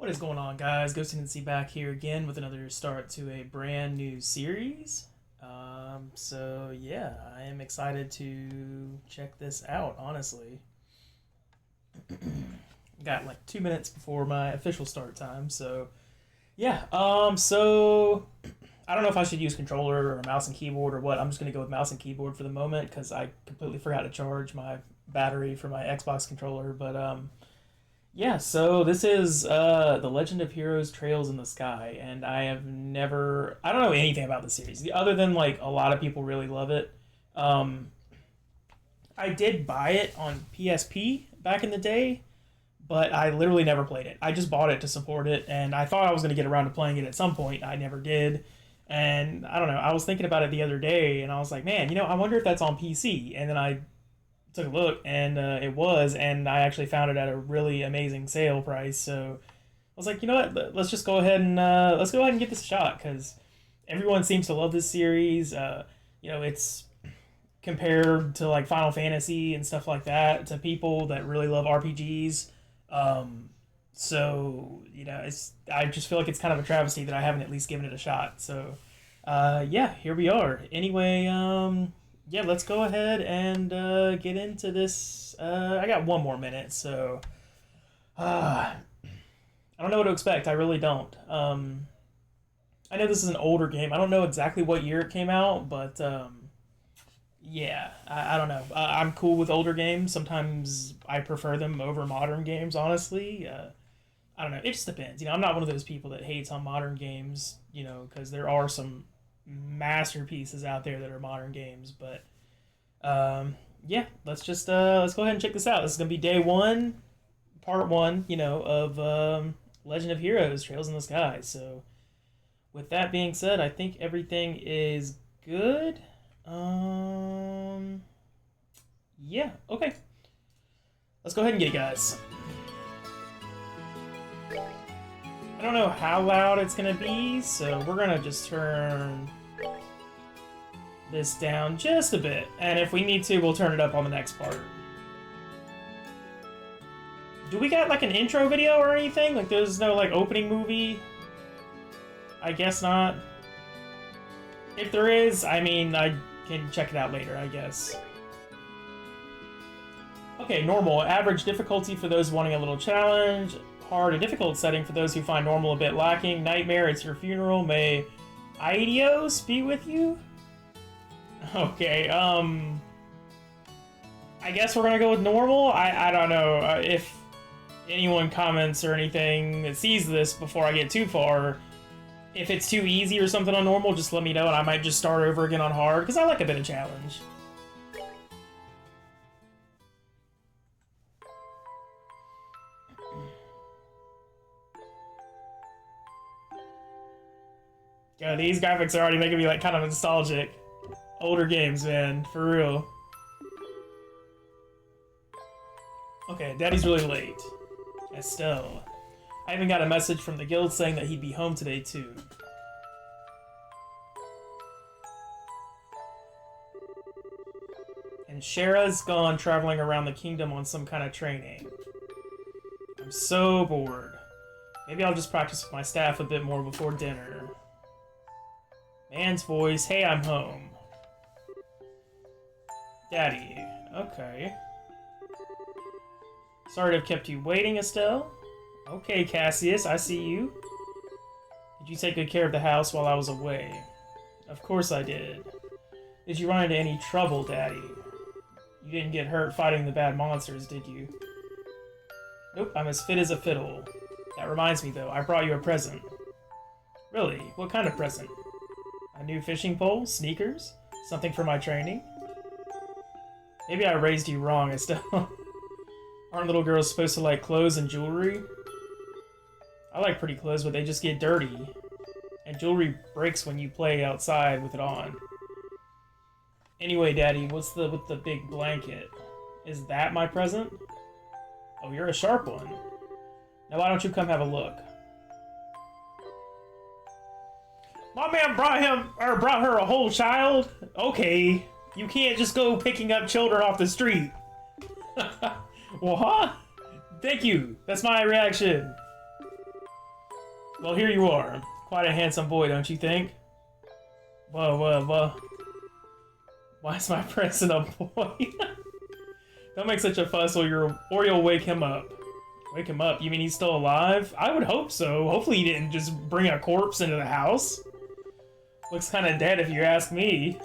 What is going on, guys? Ghost Tendency back here again with another start to a brand new series. So yeah, I am excited to check this out, honestly. Got like 2 minutes before my official start time, so yeah. So I don't know if I should use controller or mouse and keyboard or what. I'm just gonna go with mouse and keyboard for the moment because I completely forgot to charge my battery for my Xbox controller. But yeah, so this is The Legend of Heroes Trails in the Sky, and I don't know anything about the series, other than like a lot of people really love it. Um, I did buy it on PSP back in the day, but I literally never played it. I just bought it to support it, and I thought I was going to get around to playing it at some point. I never did. And I don't know, I was thinking about it the other day, and I was like, man, I wonder if that's on PC. And then I took a look, and it was, and I actually found it at a really amazing sale price. So I was like, you know what? Let's just go ahead and get this a shot because everyone seems to love this series. It's compared to like Final Fantasy and stuff like that to people that really love RPGs. I just feel like it's kind of a travesty that I haven't at least given it a shot. So yeah, here we are. Anyway, yeah, let's go ahead and get into this. I got 1 more minute, so I don't know what to expect. I really don't. I know this is an older game. I don't know exactly what year it came out, but yeah, I don't know. I'm cool with older games. Sometimes I prefer them over modern games, honestly. I don't know. It just depends. I'm not one of those people that hates on modern games, because there are some masterpieces out there that are modern games. But yeah, let's go ahead and check this out. This is gonna be day one, part one, of Legend of Heroes: Trails in the Sky. So with that being said, I think everything is good. Yeah, okay. Let's go ahead and get it, guys. I don't know how loud it's gonna be, so we're gonna just turn this down just a bit, and if we need to, we'll turn it up on the next part. Do we got like an intro video or anything? Like there's no like opening movie? I guess not. If there is, I mean, I can check it out later, I guess. Okay, normal. Average difficulty for those wanting a little challenge. Hard and difficult setting for those who find normal a bit lacking. Nightmare, it's your funeral. May Aidios be with you? Okay, I guess we're gonna go with normal? I don't know. If anyone comments or anything that sees this before I get too far, if it's too easy or something on normal, just let me know and I might just start over again on hard, because I like a bit of challenge. Yeah, these graphics are already making me like kind of nostalgic. Older games, man, for real. Okay, Daddy's really late. Estelle. I even got a message from the guild saying that he'd be home today, too. And Shara's gone traveling around the kingdom on some kind of training. I'm so bored. Maybe I'll just practice with my staff a bit more before dinner. Man's voice, hey, I'm home. Daddy, okay. Sorry to have kept you waiting, Estelle. Okay, Cassius, I see you. Did you take good care of the house while I was away? Of course I did. Did you run into any trouble, Daddy? You didn't get hurt fighting the bad monsters, did you? Nope, I'm as fit as a fiddle. That reminds me, though, I brought you a present. Really? What kind of present? A new fishing pole? Sneakers? Something for my training? Maybe I raised you wrong, Estelle. Aren't little girls supposed to like clothes and jewelry? I like pretty clothes, but they just get dirty. And jewelry breaks when you play outside with it on. Anyway, Daddy, what's with the big blanket? Is that my present? Oh, you're a sharp one. Now why don't you come have a look? My man brought her a whole child? Okay. You can't just go picking up children off the street. Well, huh? Thank you. That's my reaction. Well, here you are. Quite a handsome boy, don't you think? Whoa, whoa, whoa. Why is my present a boy? Don't make such a fuss or you'll wake him up. Wake him up? You mean he's still alive? I would hope so. Hopefully he didn't just bring a corpse into the house. Looks kind of dead if you ask me.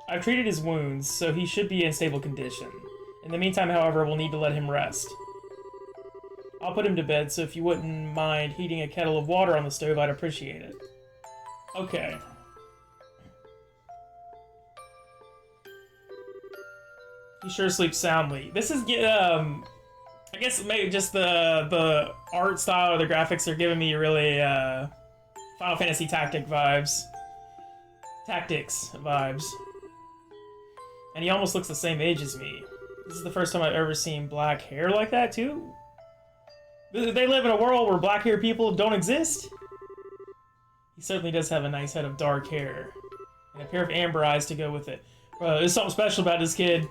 I've treated his wounds, so he should be in stable condition. In the meantime, however, we'll need to let him rest. I'll put him to bed, so if you wouldn't mind heating a kettle of water on the stove, I'd appreciate it. Okay. He sure sleeps soundly. This is, I guess maybe just the art style or the graphics are giving me really, Final Fantasy Tactics vibes. And he almost looks the same age as me. This is the first time I've ever seen black hair like that, too. They live in a world where black-haired people don't exist? He certainly does have a nice head of dark hair. And a pair of amber eyes to go with it. There's something special about this kid.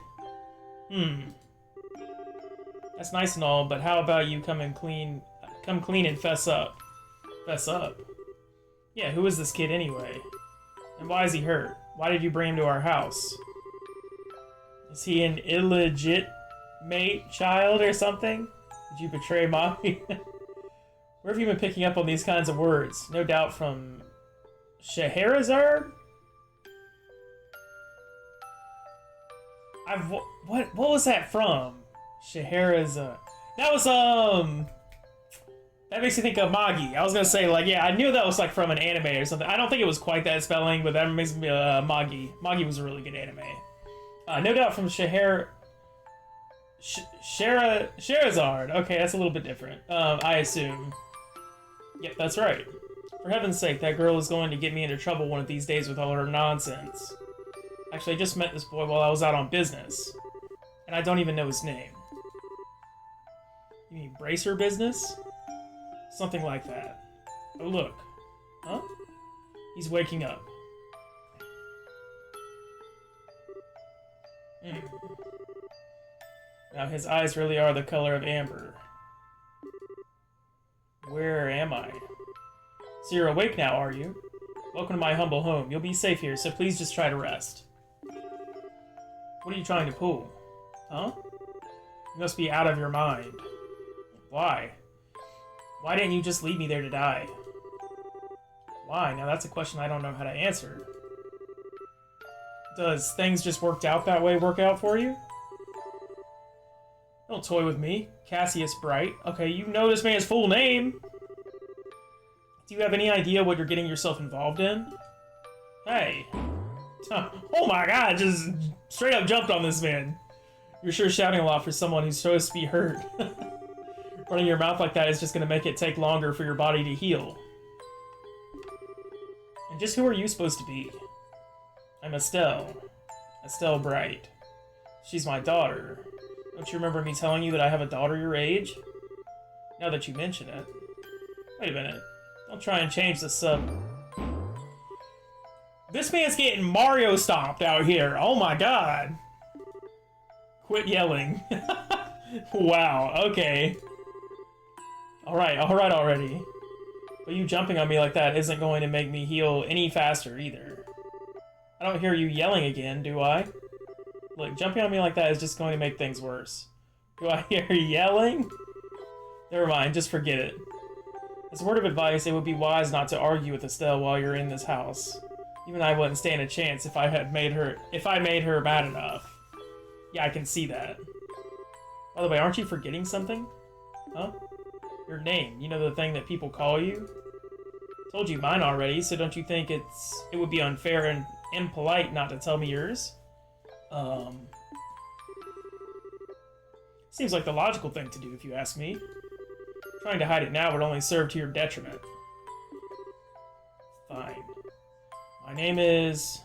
That's nice and all, but how about you come clean and fess up? Fess up? Yeah, who is this kid anyway? And why is he hurt? Why did you bring him to our house? Is he an illegitimate child or something? Did you betray mommy? Where have you been picking up on these kinds of words? No doubt from Scheherazade? What was that from? Scheherazade. That was that makes me think of Magi. I was gonna say, like, yeah, I knew that was like from an anime or something. I don't think it was quite that spelling, but that makes me Magi. Magi was a really good anime. No doubt from Scheherazade. Okay, that's a little bit different. I assume. Yep, that's right. For heaven's sake, that girl is going to get me into trouble one of these days with all her nonsense. Actually, I just met this boy while I was out on business. And I don't even know his name. You mean bracer business? Something like that. Oh, look. Huh? He's waking up. Now, his eyes really are the color of amber. Where am I? So you're awake now, are you? Welcome to my humble home. You'll be safe here, so please just try to rest. What are you trying to pull? Huh? You must be out of your mind. Why? Why didn't you just leave me there to die? Why? Now that's a question I don't know how to answer. Does things just work out for you? Don't toy with me. Cassius Bright. Okay, you know this man's full name. Do you have any idea what you're getting yourself involved in? Hey. Oh my god, just straight up jumped on this man. You're sure shouting a lot for someone who's supposed to be hurt. Running your mouth like that is just going to make it take longer for your body to heal. And just who are you supposed to be? I'm Estelle. Estelle Bright. She's my daughter. Don't you remember me telling you that I have a daughter your age? Now that you mention it. Wait a minute. Don't try and change the sub. This man's getting Mario stomped out here. Oh my god. Quit yelling. Wow, okay. Alright already. But you jumping on me like that isn't going to make me heal any faster either. I don't hear you yelling again, do I? Look, jumping on me like that is just going to make things worse. Do I hear yelling? Never mind, just forget it. As a word of advice, it would be wise not to argue with Estelle while you're in this house. Even I wouldn't stand a chance if I made her mad enough. Yeah, I can see that. By the way, aren't you forgetting something? Huh? Your name. You know, the thing that people call you? Told you mine already, so don't you think it would be unfair and impolite not to tell me yours? Seems like the logical thing to do, if you ask me. Trying to hide it now would only serve to your detriment. Fine. My name is...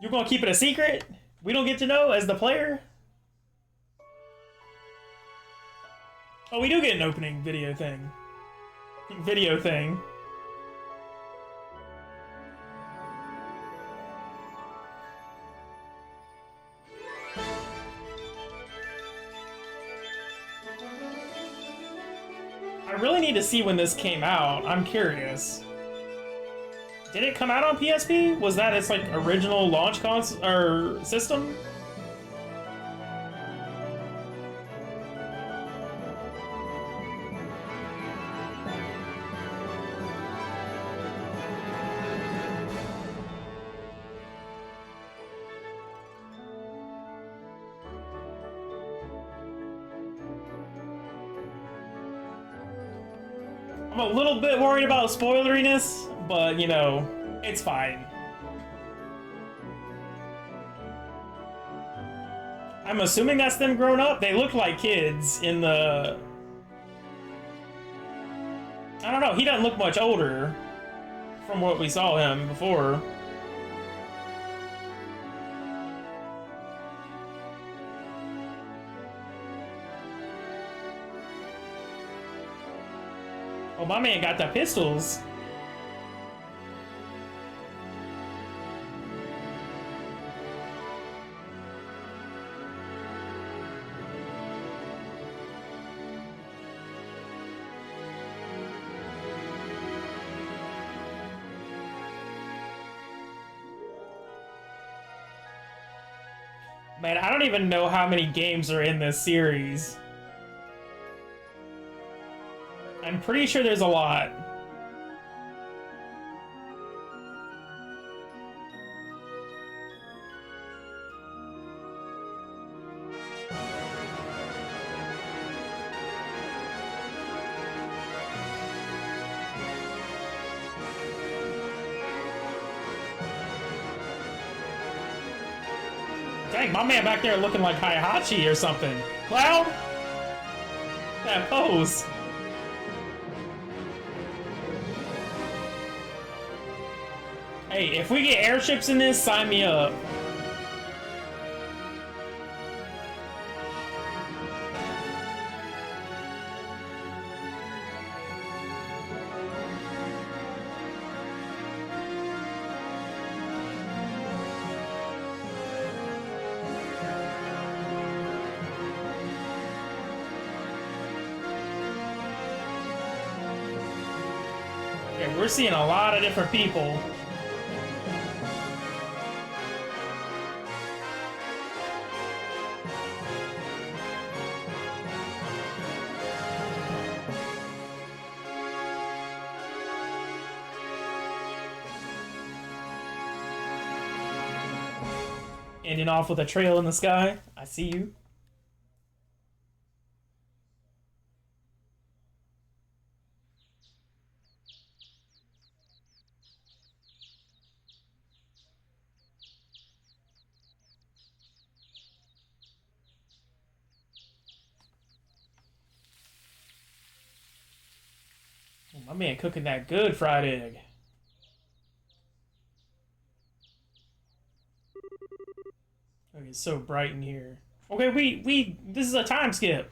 You're gonna keep it a secret? We don't get to know as the player? Oh, we do get an opening video thing. Video thing. I really need to see when this came out. I'm curious. Did it come out on PSP? Was that its like original launch console or system? I'm a little bit worried about spoileriness, but you know, it's fine. I'm assuming that's them grown up. They look like kids in the... I don't know, he doesn't look much older from what we saw him before. Oh, my man got the pistols. Man, I don't even know how many games are in this series. I'm pretty sure there's a lot. Dang, my man back there looking like Heihachi or something. Cloud? That pose. Hey, if we get airships in this, sign me up. Okay, we're seeing a lot of different people. Ending off with a trail in the sky. I see you. Oh, my man cooking that good fried egg. Okay, it's so bright in here. Okay, this is a time skip.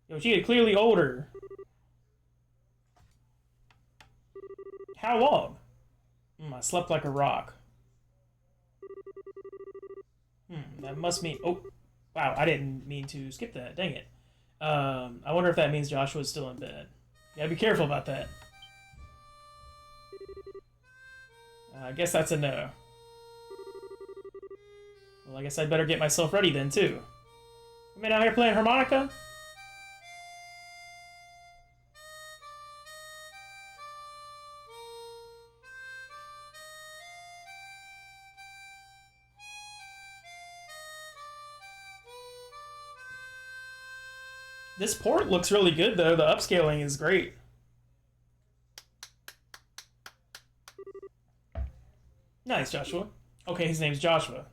Yo, she is clearly older. How long? I slept like a rock. That must mean... Oh, wow, I didn't mean to skip that. Dang it. I wonder if that means Joshua's still in bed. Gotta be careful about that. I guess that's a no. Well, I guess I'd better get myself ready then, too. I'm out here playing harmonica? This port looks really good, though. The upscaling is great. Nice, Joshua. Okay, his name's Joshua.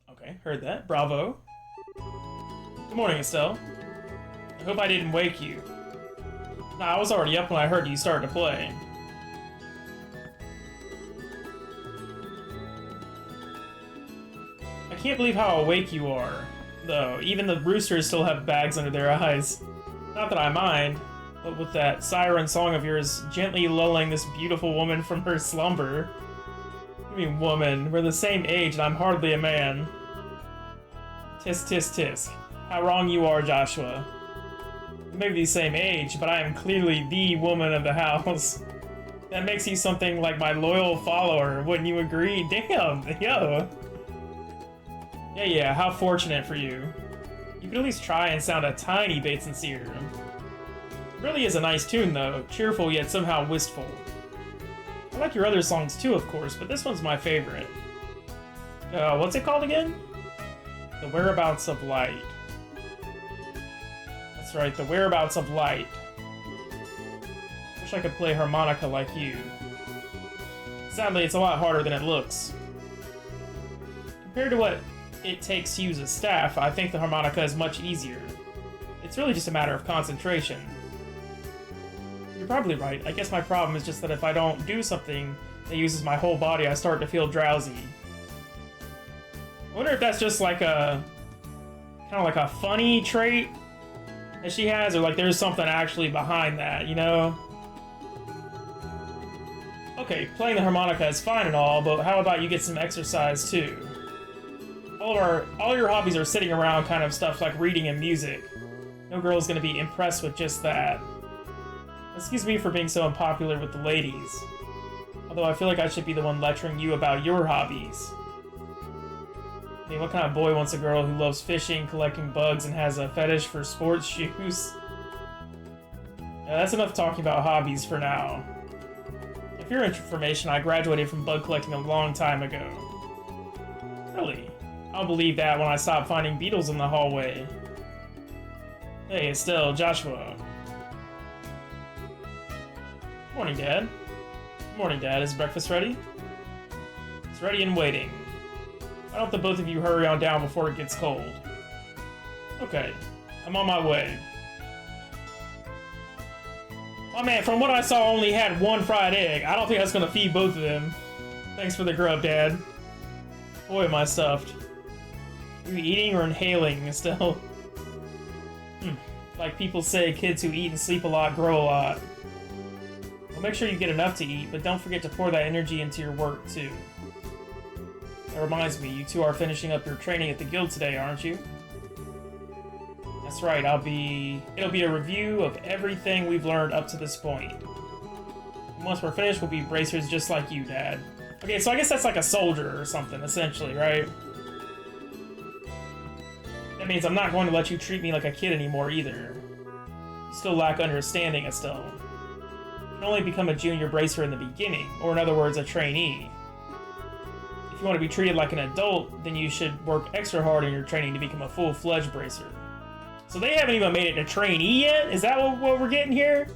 Okay, heard that. Bravo. Good morning, Estelle. I hope I didn't wake you. Nah, I was already up when I heard you starting to play. I can't believe how awake you are, though. Even the roosters still have bags under their eyes. Not that I mind, but with that siren song of yours gently lulling this beautiful woman from her slumber. I mean, woman, we're the same age and I'm hardly a man. Tisk, tisk, tisk. How wrong you are, Joshua. We may be the same age, but I am clearly the woman of the house. That makes you something like my loyal follower, wouldn't you agree? Damn, yo. Yeah, how fortunate for you. You could at least try and sound a tiny bit sincere. It really is a nice tune, though. Cheerful, yet somehow wistful. I like your other songs, too, of course, but this one's my favorite. What's it called again? The Whereabouts of Light. That's right, The Whereabouts of Light. Wish I could play harmonica like you. Sadly, it's a lot harder than it looks. Compared to what it takes to use a staff, I think the harmonica is much easier. It's really just a matter of concentration. You're probably right. I guess my problem is just that if I don't do something that uses my whole body, I start to feel drowsy. I wonder if that's just like a... kind of like a funny trait that she has, or like there's something actually behind that, you know? Okay, playing the harmonica is fine and all, but how about you get some exercise too? All your hobbies are sitting around kind of stuff like reading and music. No girl's gonna be impressed with just that. Excuse me for being so unpopular with the ladies. Although I feel like I should be the one lecturing you about your hobbies. I mean, what kind of boy wants a girl who loves fishing, collecting bugs, and has a fetish for sports shoes? Yeah, that's enough talking about hobbies for now. For your information, I graduated from bug collecting a long time ago. Really? I'll believe that when I stop finding beetles in the hallway. Hey, Estelle, Joshua. Morning, Dad. Morning, Dad. Is breakfast ready? It's ready and waiting. Why don't the both of you hurry on down before it gets cold? Okay, I'm on my way. My man, from what I saw, only had one fried egg. I don't think that's gonna feed both of them. Thanks for the grub, Dad. Boy, am I stuffed. Are you eating or inhaling still? Like people say, kids who eat and sleep a lot grow a lot. Well, make sure you get enough to eat, but don't forget to pour that energy into your work, too. That reminds me, you two are finishing up your training at the guild today, aren't you? That's right, it'll be a review of everything we've learned up to this point. And once we're finished, we'll be bracers just like you, Dad. Okay, so I guess that's like a soldier or something, essentially, right? That means I'm not going to let you treat me like a kid anymore, either. You still lack understanding, Estelle. You can only become a junior bracer in the beginning, or in other words, a trainee. If you want to be treated like an adult, then you should work extra hard in your training to become a full-fledged bracer. So they haven't even made it to trainee yet? Is that what we're getting here?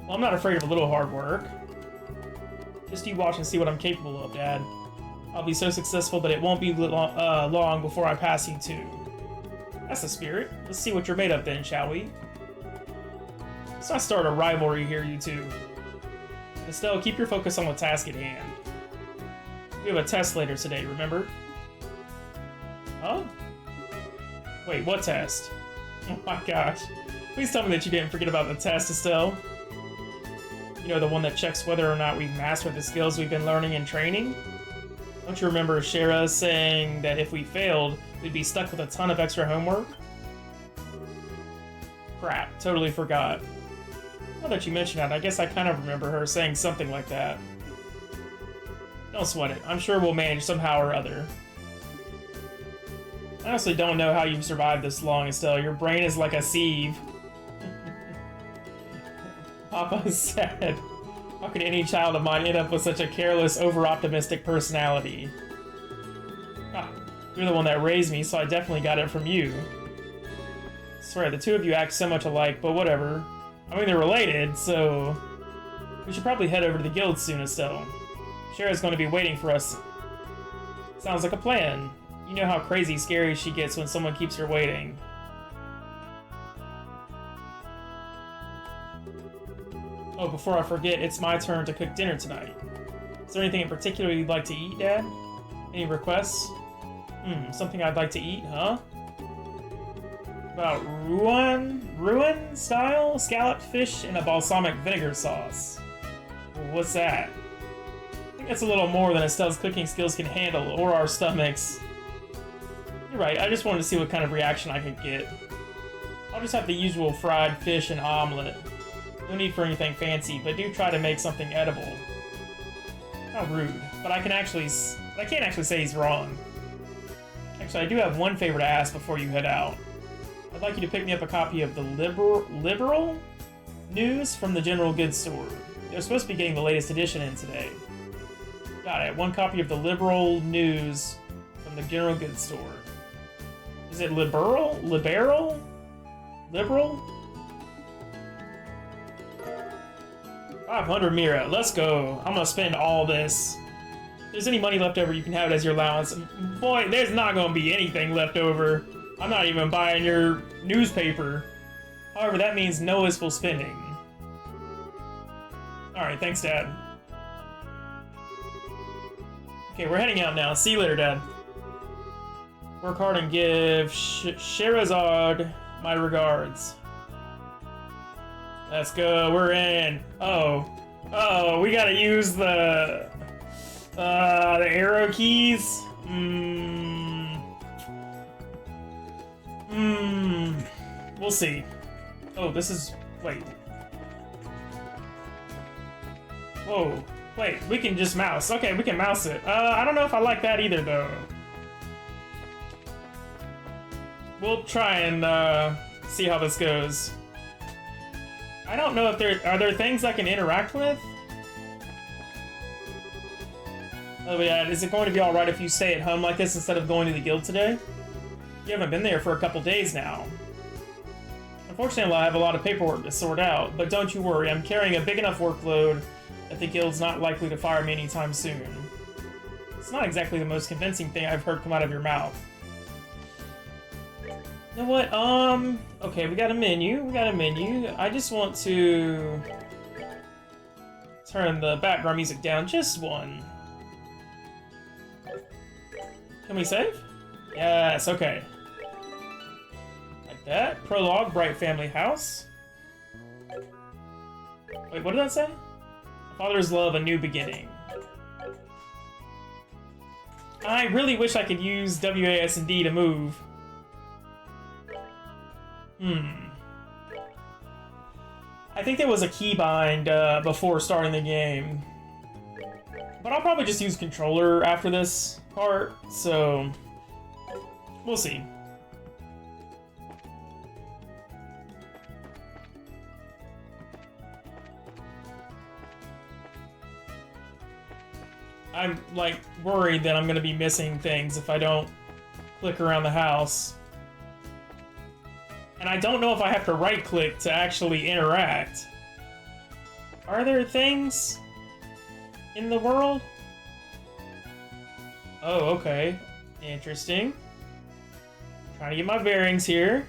Well, I'm not afraid of a little hard work. Just you watch and see what I'm capable of, Dad. I'll be so successful that it won't be long before I pass you too. That's the spirit. Let's see what you're made of then, shall we? Let's not start a rivalry here, you two. Estelle, keep your focus on the task at hand. We have a test later today, remember? Huh? Wait, what test? Oh my gosh. Please tell me that you didn't forget about the test, Estelle. You know, the one that checks whether or not we've mastered the skills we've been learning and training? Don't you remember Shara saying that if we failed, we'd be stuck with a ton of extra homework? Crap, totally forgot. Now that you mention that, I guess I kind of remember her saying something like that. Don't sweat it. I'm sure we'll manage somehow or other. I honestly don't know how you've survived this long, Estelle. Your brain is like a sieve. Papa said, how could any child of mine end up with such a careless, over-optimistic personality? Ah, you're the one that raised me, so I definitely got it from you. I swear, the two of you act so much alike, but whatever. I mean, they're related, so... we should probably head over to the guild soon, Estelle. Shara's going to be waiting for us. Sounds like a plan. You know how crazy scary she gets when someone keeps her waiting. Oh, before I forget, it's my turn to cook dinner tonight. Is there anything in particular you'd like to eat, Dad? Any requests? Something I'd like to eat, huh? About Ruin style? Scalloped fish in a balsamic vinegar sauce. What's that? I think that's a little more than Estelle's cooking skills can handle, or our stomachs. You're right, I just wanted to see what kind of reaction I could get. I'll just have the usual fried fish and omelet. No need for anything fancy, but do try to make something edible. How rude. But I can't actually say he's wrong. Actually, I do have one favor to ask before you head out. I'd like you to pick me up a copy of the Liberal News from the General Goods Store. They're supposed to be getting the latest edition in today. Got it. One copy of the Liberal News from the General Goods Store. Is it liberal? Liberal? Liberal? 500 Mira. Let's go. I'm gonna spend all this. If there's any money left over, you can have it as your allowance. Boy, there's not gonna be anything left over. I'm not even buying your newspaper. However, that means no wasteful spending. Alright, thanks, Dad. Okay, we're heading out now. See you later, Dad. Work hard and give Sherazade my regards. Let's go, we're in. Oh, we gotta use the arrow keys. We'll see. Oh, this is, wait. Whoa, wait, we can just mouse. Okay, we can mouse it. I don't know if I like that either, though. We'll try and, see how this goes. I don't know if are there things I can interact with? Oh yeah, is it going to be alright if you stay at home like this instead of going to the guild today? You haven't been there for a couple days now. Unfortunately, I have a lot of paperwork to sort out, but don't you worry, I'm carrying a big enough workload that the guild's not likely to fire me anytime soon. It's not exactly the most convincing thing I've heard come out of your mouth. You know what, okay, we got a menu, I just want to turn the background music down just one. Can we save? Yes, okay. Like that. Prologue, Bright Family House. Wait, what did that say? Father's love, a new beginning. I really wish I could use WASD to move. I think there was a keybind before starting the game. But I'll probably just use controller after this part, so we'll see. I'm, like, worried that I'm gonna be missing things if I don't click around the house. And I don't know if I have to right-click to actually interact. Are there things in the world? Oh, okay. Interesting. Trying to get my bearings here.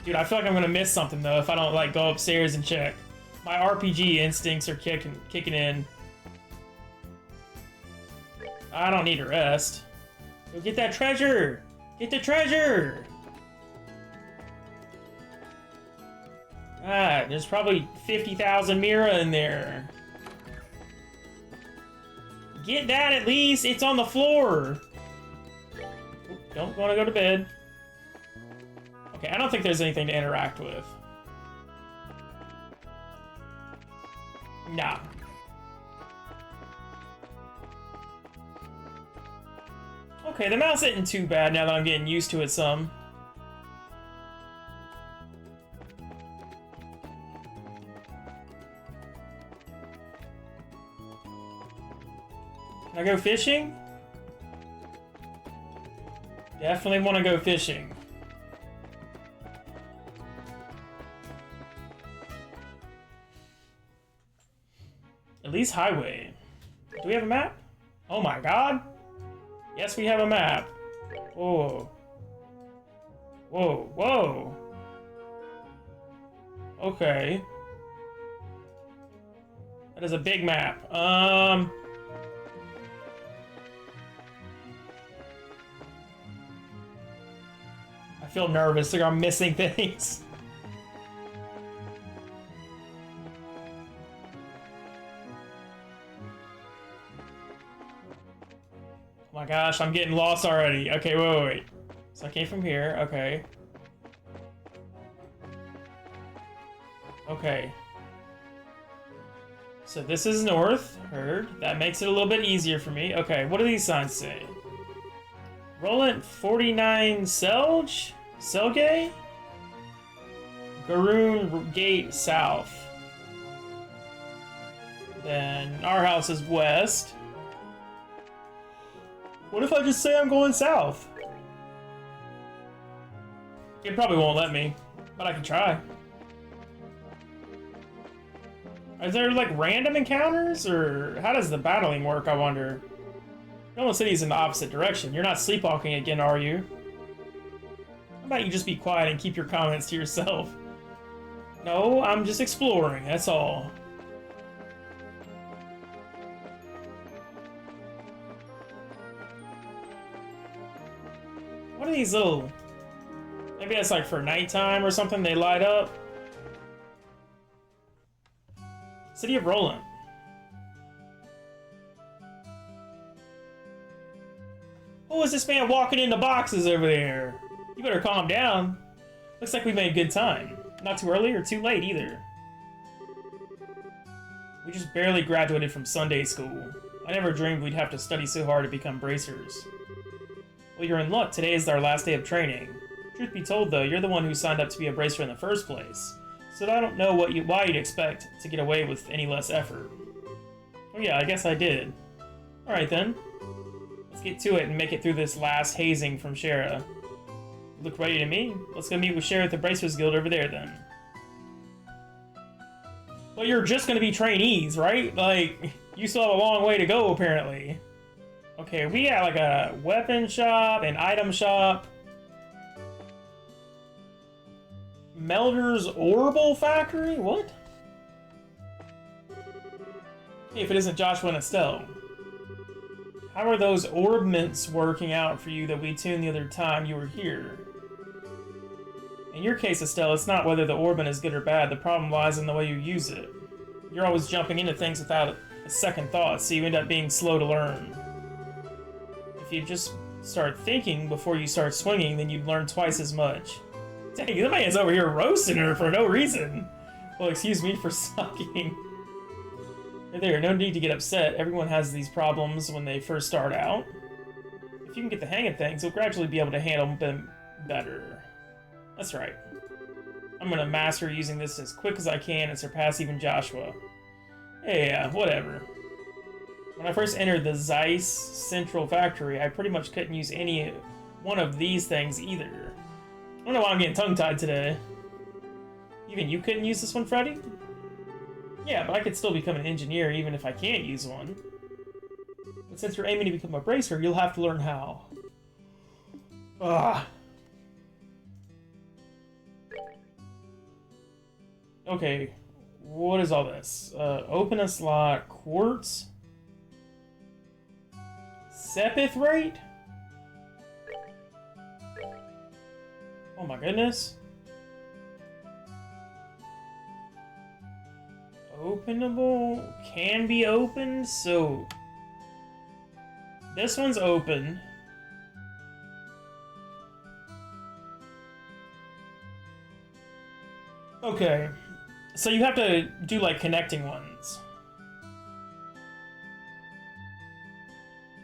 Dude, I feel like I'm gonna miss something, though, if I don't, like, go upstairs and check. My RPG instincts are kicking in. I don't need to rest. Go get that treasure! Get the treasure! Ah, there's probably 50,000 Mira in there. Get that at least! It's on the floor! Don't want to go to bed. Okay, I don't think there's anything to interact with. Nah. Okay, the mouse isn't too bad now that I'm getting used to it some. Can I go fishing? Definitely want to go fishing. At least highway. Do we have a map? Oh my god! Yes, we have a map. Whoa. Whoa, whoa. Okay. That is a big map. I feel nervous, like I'm missing things. Oh my gosh, I'm getting lost already. Okay, wait. So I came from here, okay. Okay. So this is north, heard. That makes it a little bit easier for me. Okay, what do these signs say? Roland 49 Selge? Selgay? Garoon Gate South. Then our house is west. What if I just say I'm going south? It probably won't let me, but I can try. Is there like random encounters, or how does the battling work, I wonder? Nolan City's in the opposite direction. You're not sleepwalking again, are you? How about you just be quiet and keep your comments to yourself? No, I'm just exploring, that's all. What are these little... Maybe that's like for nighttime or something, they light up? City of Roland. Who is this man walking in the boxes over there? You better calm down. Looks like we made good time. Not too early or too late either. We just barely graduated from Sunday school. I never dreamed we'd have to study so hard to become bracers. Well, you're in luck. Today is our last day of training. Truth be told, though, you're the one who signed up to be a bracer in the first place. So I don't know why you'd expect to get away with any less effort. Oh yeah, I guess I did. Alright then. Let's get to it and make it through this last hazing from Shara. You look ready to me? Let's go meet with Shara at the Bracers Guild over there then. Well, you're just gonna be trainees, right? Like, you still have a long way to go, apparently. Okay, we got like a weapon shop, an item shop. Melder's Orbital Factory? What? Hey, if it isn't Joshua and Estelle. How are those orbments working out for you that we tuned the other time you were here? In your case, Estelle, it's not whether the orbment is good or bad. The problem lies in the way you use it. You're always jumping into things without a second thought, so you end up being slow to learn. If you just start thinking before you start swinging, then you'd learn twice as much. Dang, that man's over here roasting her for no reason. Well, excuse me for sucking. There, no need to get upset. Everyone has these problems when they first start out. If you can get the hang of things, you'll gradually be able to handle them better. That's right. I'm gonna master using this as quick as I can and surpass even Joshua. Yeah, whatever. When I first entered the Zeiss Central Factory, I pretty much couldn't use any one of these things either. I don't know why I'm getting tongue-tied today. Even you couldn't use this one, Freddy? Yeah, but I could still become an engineer even if I can't use one. But since you're aiming to become a bracer, you'll have to learn how. Ugh. Okay, what is all this? Open a slot, quartz? Sepith rate? Oh my goodness. Openable, can be opened, so this one's open. Okay, so you have to do like connecting ones.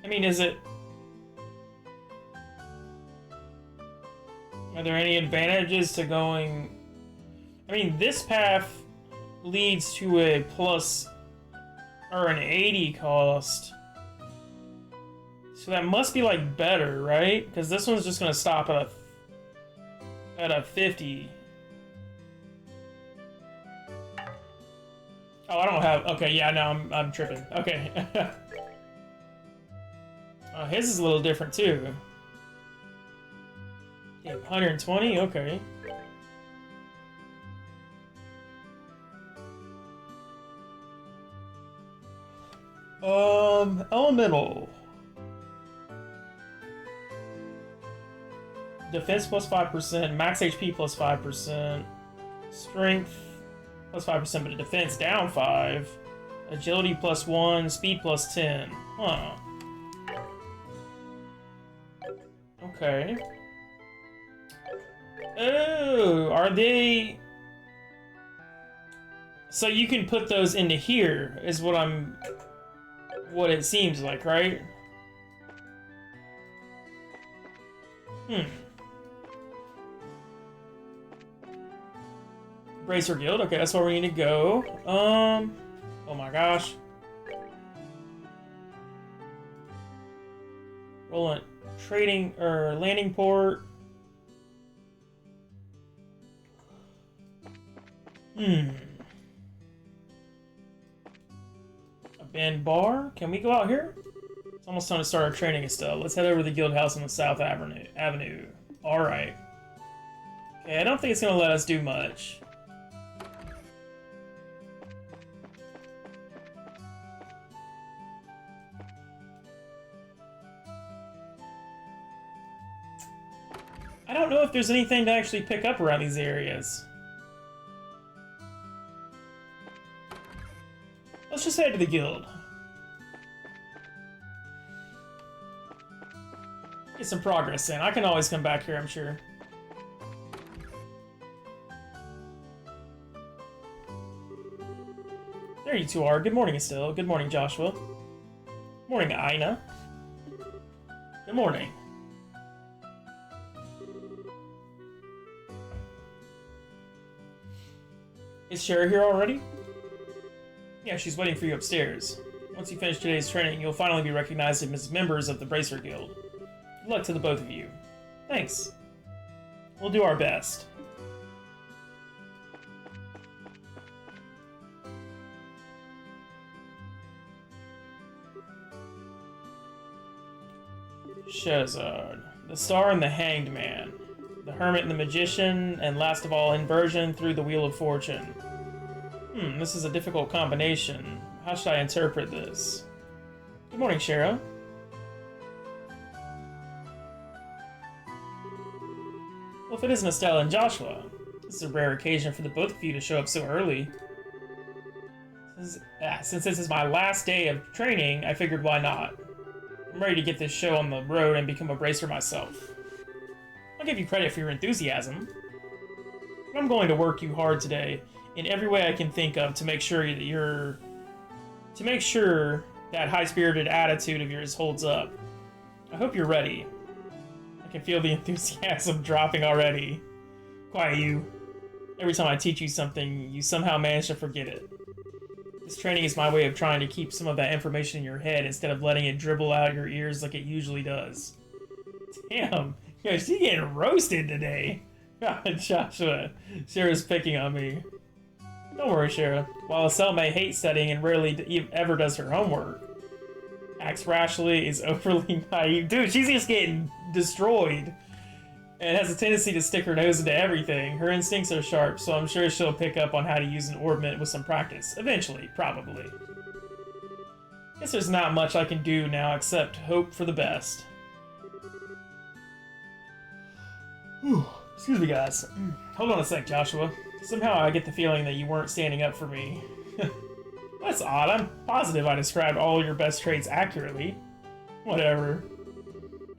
I mean, is it... Are there any advantages to going... I mean, this path leads to a plus or an 80 cost. So that must be like better, right? Because this one's just gonna stop at a 50. Oh, I don't have... Okay, yeah, no, I'm tripping. Okay. His is a little different too. Yeah, 120, okay. Elemental. Defense plus 5%, max HP plus 5%, strength plus 5%, but defense down 5, agility plus 1, speed plus 10. Huh. Okay. Oh, are they... So you can put those into here, is what what it seems like, right? Bracer Guild, okay, that's where we need to go. Oh my gosh. Rolling, trading, or landing port. A band bar? Can we go out here? It's almost time to start our training and stuff. Let's head over to the guild house on the South Avenue. Alright. Okay, I don't think it's gonna let us do much. I don't know if there's anything to actually pick up around these areas. Let's just head to the guild. Get some progress in. I can always come back here, I'm sure. There you two are. Good morning, Estelle. Good morning, Joshua. Morning, Aina. Good morning. Is Shara here already? Yeah, she's waiting for you upstairs. Once you finish today's training, you'll finally be recognized as members of the Bracer Guild. Good luck to the both of you. Thanks. We'll do our best. Shazard. The Star and the Hanged Man. The Hermit and the Magician, and last of all, Inversion through the Wheel of Fortune. This is a difficult combination. How should I interpret this? Good morning, Shara. Well, if it isn't Estelle and Joshua, this is a rare occasion for the both of you to show up so early. Since this is my last day of training, I figured why not. I'm ready to get this show on the road and become a bracer myself. I'll give you credit for your enthusiasm. But I'm going to work you hard today in every way I can think of to make sure that high-spirited attitude of yours holds up. I hope you're ready. I can feel the enthusiasm dropping already. Quiet you. Every time I teach you something, you somehow manage to forget it. This training is my way of trying to keep some of that information in your head instead of letting it dribble out your ears like it usually does. Damn, yo, she's getting roasted today. God, Joshua, Shara's picking on me. Don't worry, Shara. While Estelle may hate studying and rarely ever does her homework, acts rashly, is overly naive. Dude, she's just getting destroyed. And has a tendency to stick her nose into everything. Her instincts are sharp, so I'm sure she'll pick up on how to use an ornament with some practice. Eventually, probably. Guess there's not much I can do now except hope for the best. Whew. Excuse me, guys. Hold on a sec, Joshua. Somehow I get the feeling that you weren't standing up for me. That's odd. I'm positive I described all your best traits accurately. Whatever.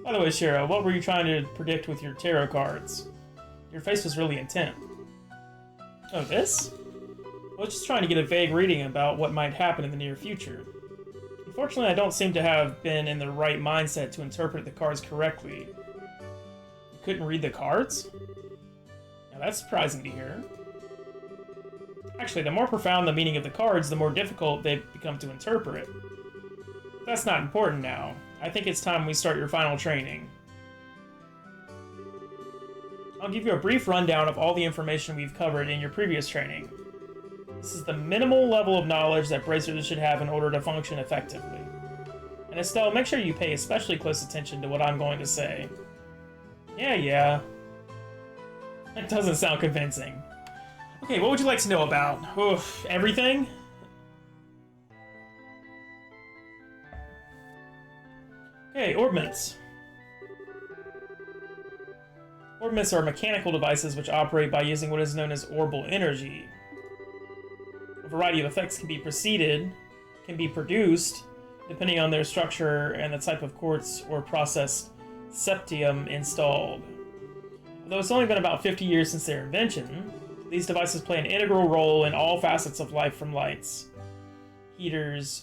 By the way, Shara, what were you trying to predict with your tarot cards? Your face was really intent. Oh, this? I was just trying to get a vague reading about what might happen in the near future. Unfortunately, I don't seem to have been in the right mindset to interpret the cards correctly. You couldn't read the cards? Now that's surprising to hear. Actually, the more profound the meaning of the cards, the more difficult they become to interpret. But that's not important now. I think it's time we start your final training. I'll give you a brief rundown of all the information we've covered in your previous training. This is the minimal level of knowledge that bracers should have in order to function effectively. And Estelle, make sure you pay especially close attention to what I'm going to say. Yeah. That doesn't sound convincing. Okay, what would you like to know about? Oof, everything? Okay, orbments. Orbments are mechanical devices which operate by using what is known as orbal energy. A variety of effects can be produced, depending on their structure and the type of quartz or processed septium installed. Although it's only been about 50 years since their invention, these devices play an integral role in all facets of life, from lights, heaters,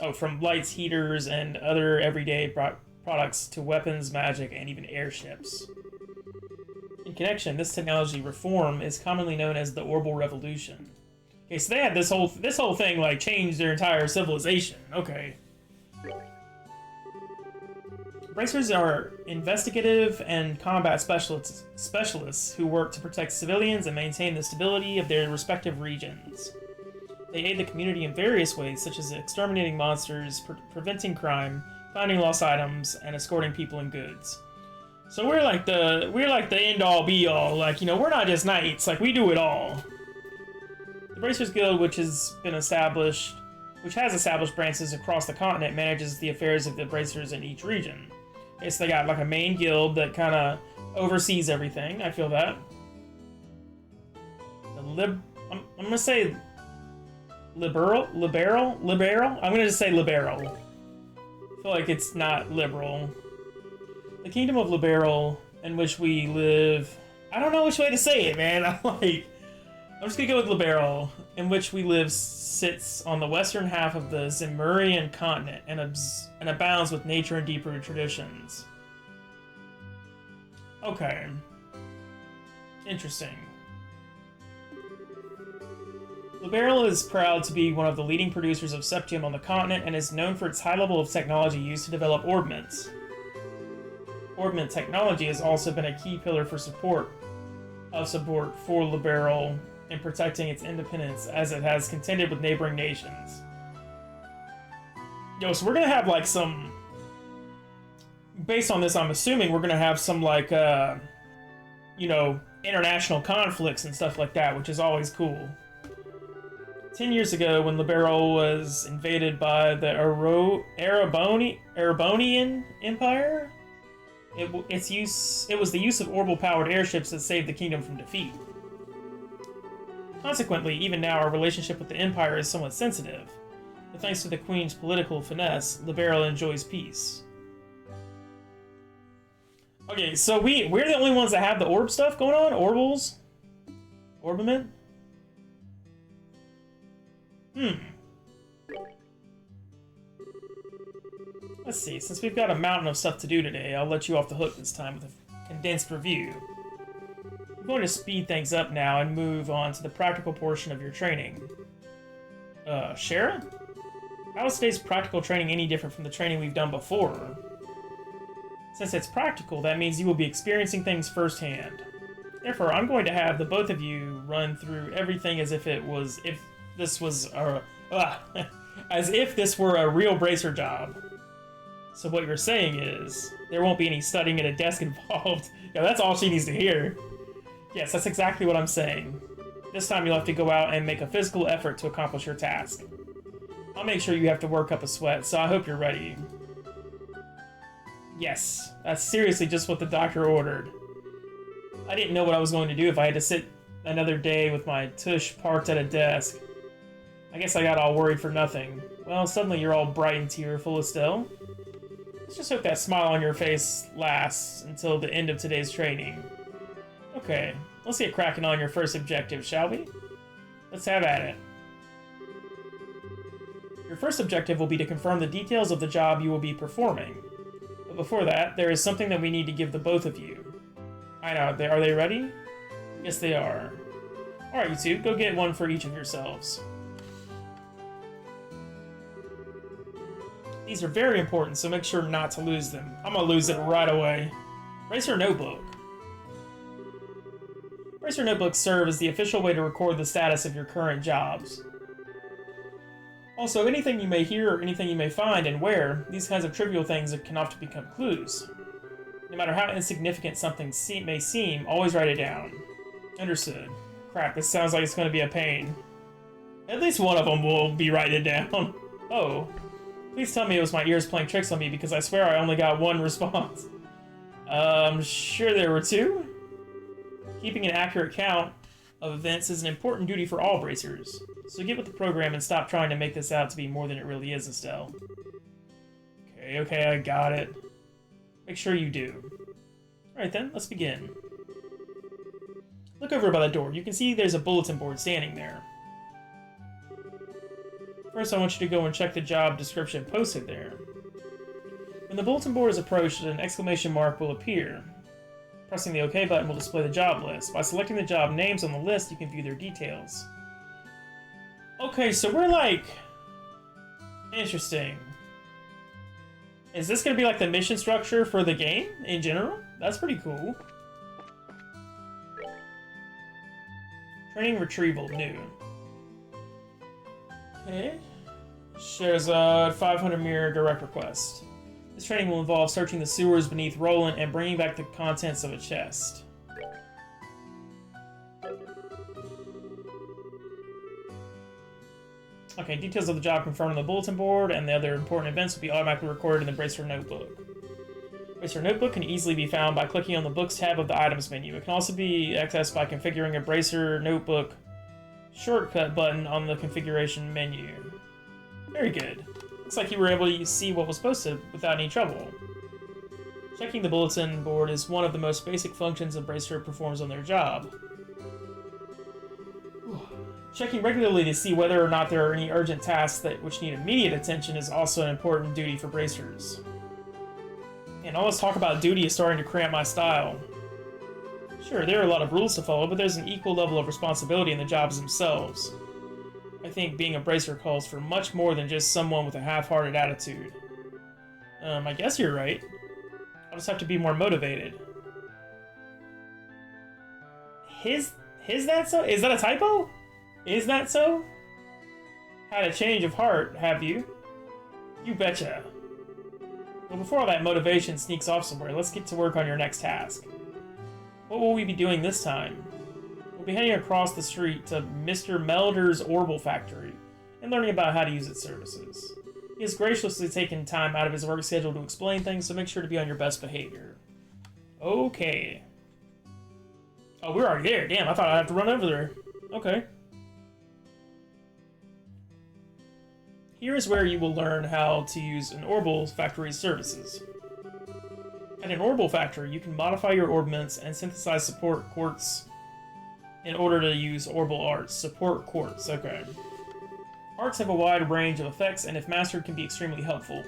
heaters, and other everyday products to weapons, magic, and even airships. In connection, this technology reform is commonly known as the Orbital Revolution. Okay, so they had this whole thing like changed their entire civilization. Okay. Bracers are investigative and combat specialists who work to protect civilians and maintain the stability of their respective regions. They aid the community in various ways, such as exterminating monsters, preventing crime, finding lost items, and escorting people and goods. So we're like the end all be all. Like, you know, we're not just knights. Like, we do it all. The Bracers Guild, which has established branches across the continent, manages the affairs of the Bracers in each region. Okay, so they got like a main guild that kind of oversees everything. I feel that. I'm gonna say liberal. I'm gonna just say liberal. I feel like it's not liberal. The Kingdom of Liberal, in which we live. I don't know which way to say it, man. I'm just gonna go with Liberal, in which we live, sits on the western half of the Zemurian continent and abounds with nature and deep-rooted traditions. Okay. Interesting. Liberal is proud to be one of the leading producers of septium on the continent and is known for its high level of technology used to develop orbments. Orbment technology has also been a key pillar for support for Liberal in protecting its independence, as it has contended with neighboring nations. Yo, so we're gonna have like some... Based on this, I'm assuming we're gonna have some like, you know, international conflicts and stuff like that, which is always cool. 10 years ago, when Liberal was invaded by the Erebonian Empire, it was the use of orbital-powered airships that saved the kingdom from defeat. Consequently, even now, our relationship with the Empire is somewhat sensitive. But thanks to the Queen's political finesse, Liberal enjoys peace. Okay, so we're the only ones that have the orb stuff going on? Orbals? Orbiment? Let's see, since we've got a mountain of stuff to do today, I'll let you off the hook this time with a condensed review. I'm going to speed things up now and move on to the practical portion of your training. Shara? How is today's practical training any different from the training we've done before? Since it's practical, that means you will be experiencing things firsthand. Therefore, I'm going to have the both of you run through everything as if this were a real bracer job. So what you're saying is, there won't be any studying at a desk involved. Yeah, that's all she needs to hear. Yes, that's exactly what I'm saying. This time you'll have to go out and make a physical effort to accomplish your task. I'll make sure you have to work up a sweat, so I hope you're ready. Yes, that's seriously just what the doctor ordered. I didn't know what I was going to do if I had to sit another day with my tush parked at a desk. I guess I got all worried for nothing. Well, suddenly you're all bright and tearful, Estelle. Let's just hope that smile on your face lasts until the end of today's training. Okay, let's get cracking on your first objective, shall we? Let's have at it. Your first objective will be to confirm the details of the job you will be performing. But before that, there is something that we need to give the both of you. I know, are they ready? Yes, they are. Alright, you two, go get one for each of yourselves. These are very important, so make sure not to lose them. I'm gonna lose it right away. Bracer Notebook. Bracer Notebooks serve as the official way to record the status of your current jobs. Also, anything you may hear or anything you may find and where, these kinds of trivial things can often become clues. No matter how insignificant something may seem, always write it down. Understood. Crap, this sounds like it's going to be a pain. At least one of them will be written down. Oh. Please tell me it was my ears playing tricks on me, because I swear I only got one response. Sure there were two? Keeping an accurate count of events is an important duty for all bracers. So get with the program and stop trying to make this out to be more than it really is, Estelle. Okay, I got it. Make sure you do. Alright then, let's begin. Look over by the door. You can see there's a bulletin board standing there. First, I want you to go and check the job description posted there. When the bulletin board is approached, an exclamation mark will appear. Pressing the OK button will display the job list. By selecting the job names on the list, you can view their details. Okay, so we're like... Interesting. Is this going to be like the mission structure for the game in general? That's pretty cool. Training retrieval, new. Okay. Shares a 500 mirror direct request. This training will involve searching the sewers beneath Roland and bringing back the contents of a chest. Okay, details of the job confirmed on the bulletin board, and the other important events will be automatically recorded in the Bracer Notebook. Bracer Notebook can easily be found by clicking on the Books tab of the Items menu. It can also be accessed by configuring a Bracer Notebook shortcut button on the configuration menu. Very good. Looks like you were able to see what was posted without any trouble. Checking the bulletin board is one of the most basic functions a Bracer performs on their job. Checking regularly to see whether or not there are any urgent tasks which need immediate attention is also an important duty for Bracers. And all this talk about duty is starting to cramp my style. Sure, there are a lot of rules to follow, but there's an equal level of responsibility in the jobs themselves. I think being a Bracer calls for much more than just someone with a half-hearted attitude. I guess you're right. I'll just have to be more motivated. Is that so? Is that a typo? Is that so? Had a change of heart, have you? You betcha. Well, before all that motivation sneaks off somewhere, let's get to work on your next task. What will we be doing this time? We'll be heading across the street to Mr. Melder's Orbital Factory and learning about how to use its services. He has graciously taken time out of his work schedule to explain things, so make sure to be on your best behavior. Okay. Oh, we're already there. Damn, I thought I'd have to run over there. Okay. Here is where you will learn how to use an Orbital Factory's services. At an Orbital Factory, you can modify your orbments and synthesize support quartz in order to use Orbital Arts. Support quartz, okay. Arts have a wide range of effects, and if mastered, can be extremely helpful.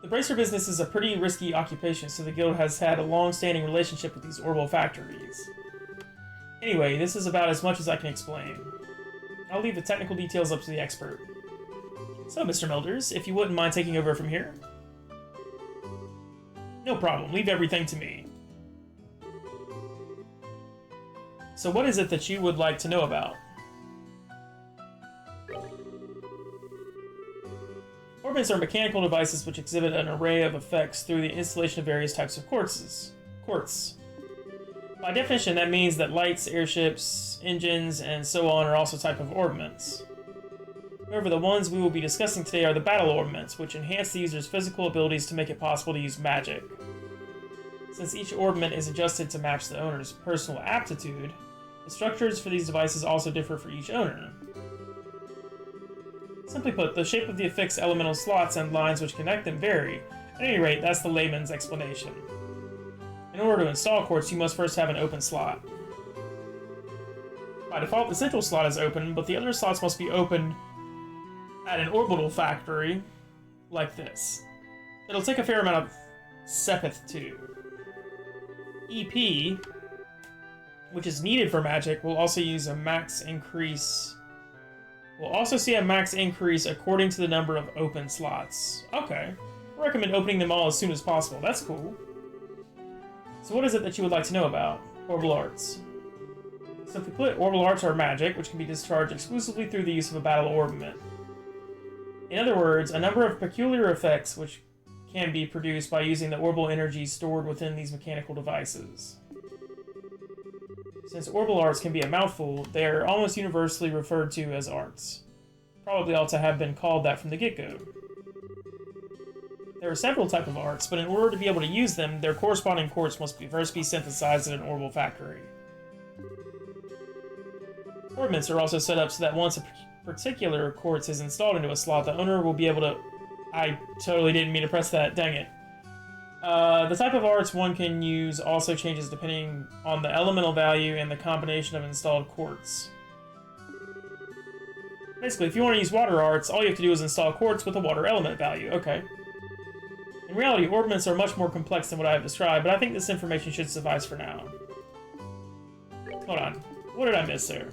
The Bracer business is a pretty risky occupation, so the guild has had a long-standing relationship with these Orbital Factories. Anyway, this is about as much as I can explain. I'll leave the technical details up to the expert. So, Mr. Melders, if you wouldn't mind taking over from here? No problem, leave everything to me. So what is it that you would like to know about? Orbments are mechanical devices which exhibit an array of effects through the installation of various types of quartz. By definition, that means that lights, airships, engines, and so on are also type of orbments. However, the ones we will be discussing today are the battle orbments, which enhance the user's physical abilities to make it possible to use magic. Since each orbment is adjusted to match the owner's personal aptitude, the structures for these devices also differ for each owner. Simply put, the shape of the affixed elemental slots and lines which connect them vary. At any rate, that's the layman's explanation. In order to install quartz, you must first have an open slot. By default, the central slot is open, but the other slots must be opened at an orbital factory like this. It'll take a fair amount of Sepith too. EP, which is needed for magic, will also use a max increase. We'll also see a max increase according to the number of open slots. Okay. I recommend opening them all as soon as possible. That's cool. So what is it that you would like to know about Orbital Arts? Simply put, Orbital Arts are magic, which can be discharged exclusively through the use of a battle orbment. In other words, a number of peculiar effects which can be produced by using the orbital energy stored within these mechanical devices. Since orbital arts can be a mouthful, they are almost universally referred to as arts. Probably ought to have been called that from the get-go. There are several types of arts, but in order to be able to use them, their corresponding quartz must first be synthesized at an orbital factory. Orbments are also set up so that once a particular quartz is installed into a slot, the owner will be able to... I totally didn't mean to press that, dang it. The type of arts one can use also changes depending on the elemental value and the combination of installed quartz. Basically, if you want to use water arts, all you have to do is install quartz with a water element value. Okay. In reality, orbments are much more complex than what I have described, but I think this information should suffice for now. Hold on. What did I miss there?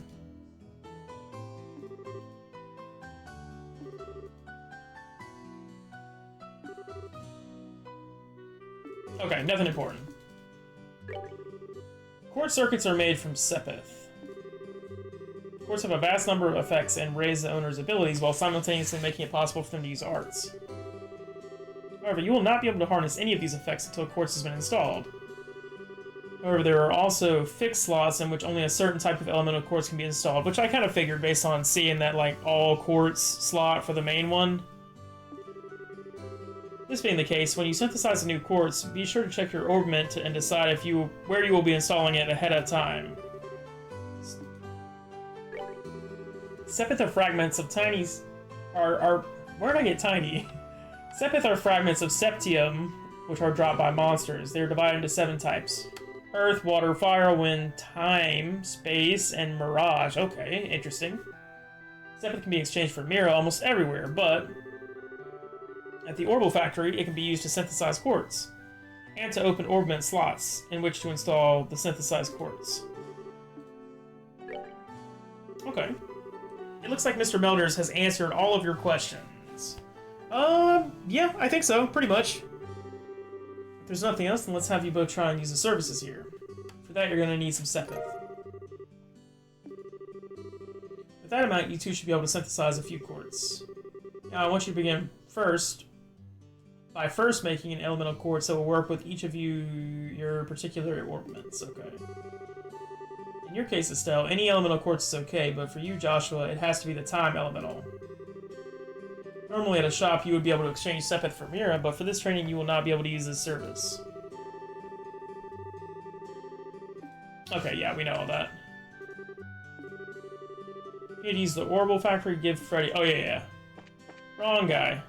Okay, nothing important. Quartz circuits are made from sepith. Quartz have a vast number of effects and raise the owner's abilities while simultaneously making it possible for them to use arts. However, you will not be able to harness any of these effects until quartz has been installed. However, there are also fixed slots in which only a certain type of elemental quartz can be installed, which I kind of figured based on seeing that, like, all quartz slot for the main one. This being the case, when you synthesize a new quartz, be sure to check your orbment and decide where you will be installing it ahead of time. Sepith are fragments of tiny... Where did I get tiny? Sepith are fragments of septium, which are dropped by monsters. They are divided into 7 types. Earth, water, fire, wind, time, space, and mirage. Okay, interesting. Sepith can be exchanged for Mira almost everywhere, but... at the Orbital Factory, it can be used to synthesize quartz, and to open orbment slots in which to install the synthesized quartz. Okay. It looks like Mr. Melders has answered all of your questions. Yeah, I think so, pretty much. If there's nothing else, then let's have you both try and use the services here. For that, you're going to need some sepith. With that amount, you two should be able to synthesize a few quartz. Now, I want you to begin by first making an elemental quartz that will work with each of your particular orbments, okay? In your case, Estelle, any elemental quartz is okay, but for you, Joshua, it has to be the time elemental. Normally at a shop, you would be able to exchange sepith for Mira, but for this training, you will not be able to use this service. Okay, yeah, we know all that. You need to use the Orbital Factory, give Freddy... Oh, yeah. Wrong guy.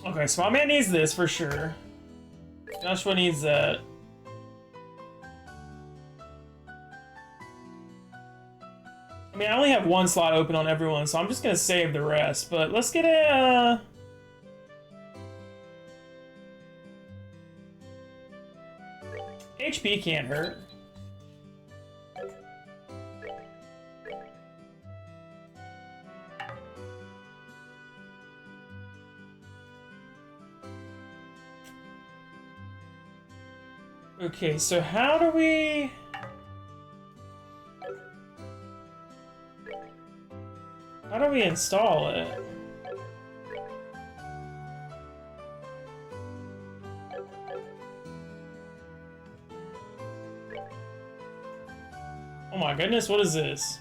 Okay, so my man needs this for sure. Joshua needs that. I mean, I only have one slot open on everyone, so I'm just gonna save the rest. But let's get a... HP can't hurt. Okay, so how do we... how do we install it? Oh my goodness, what is this?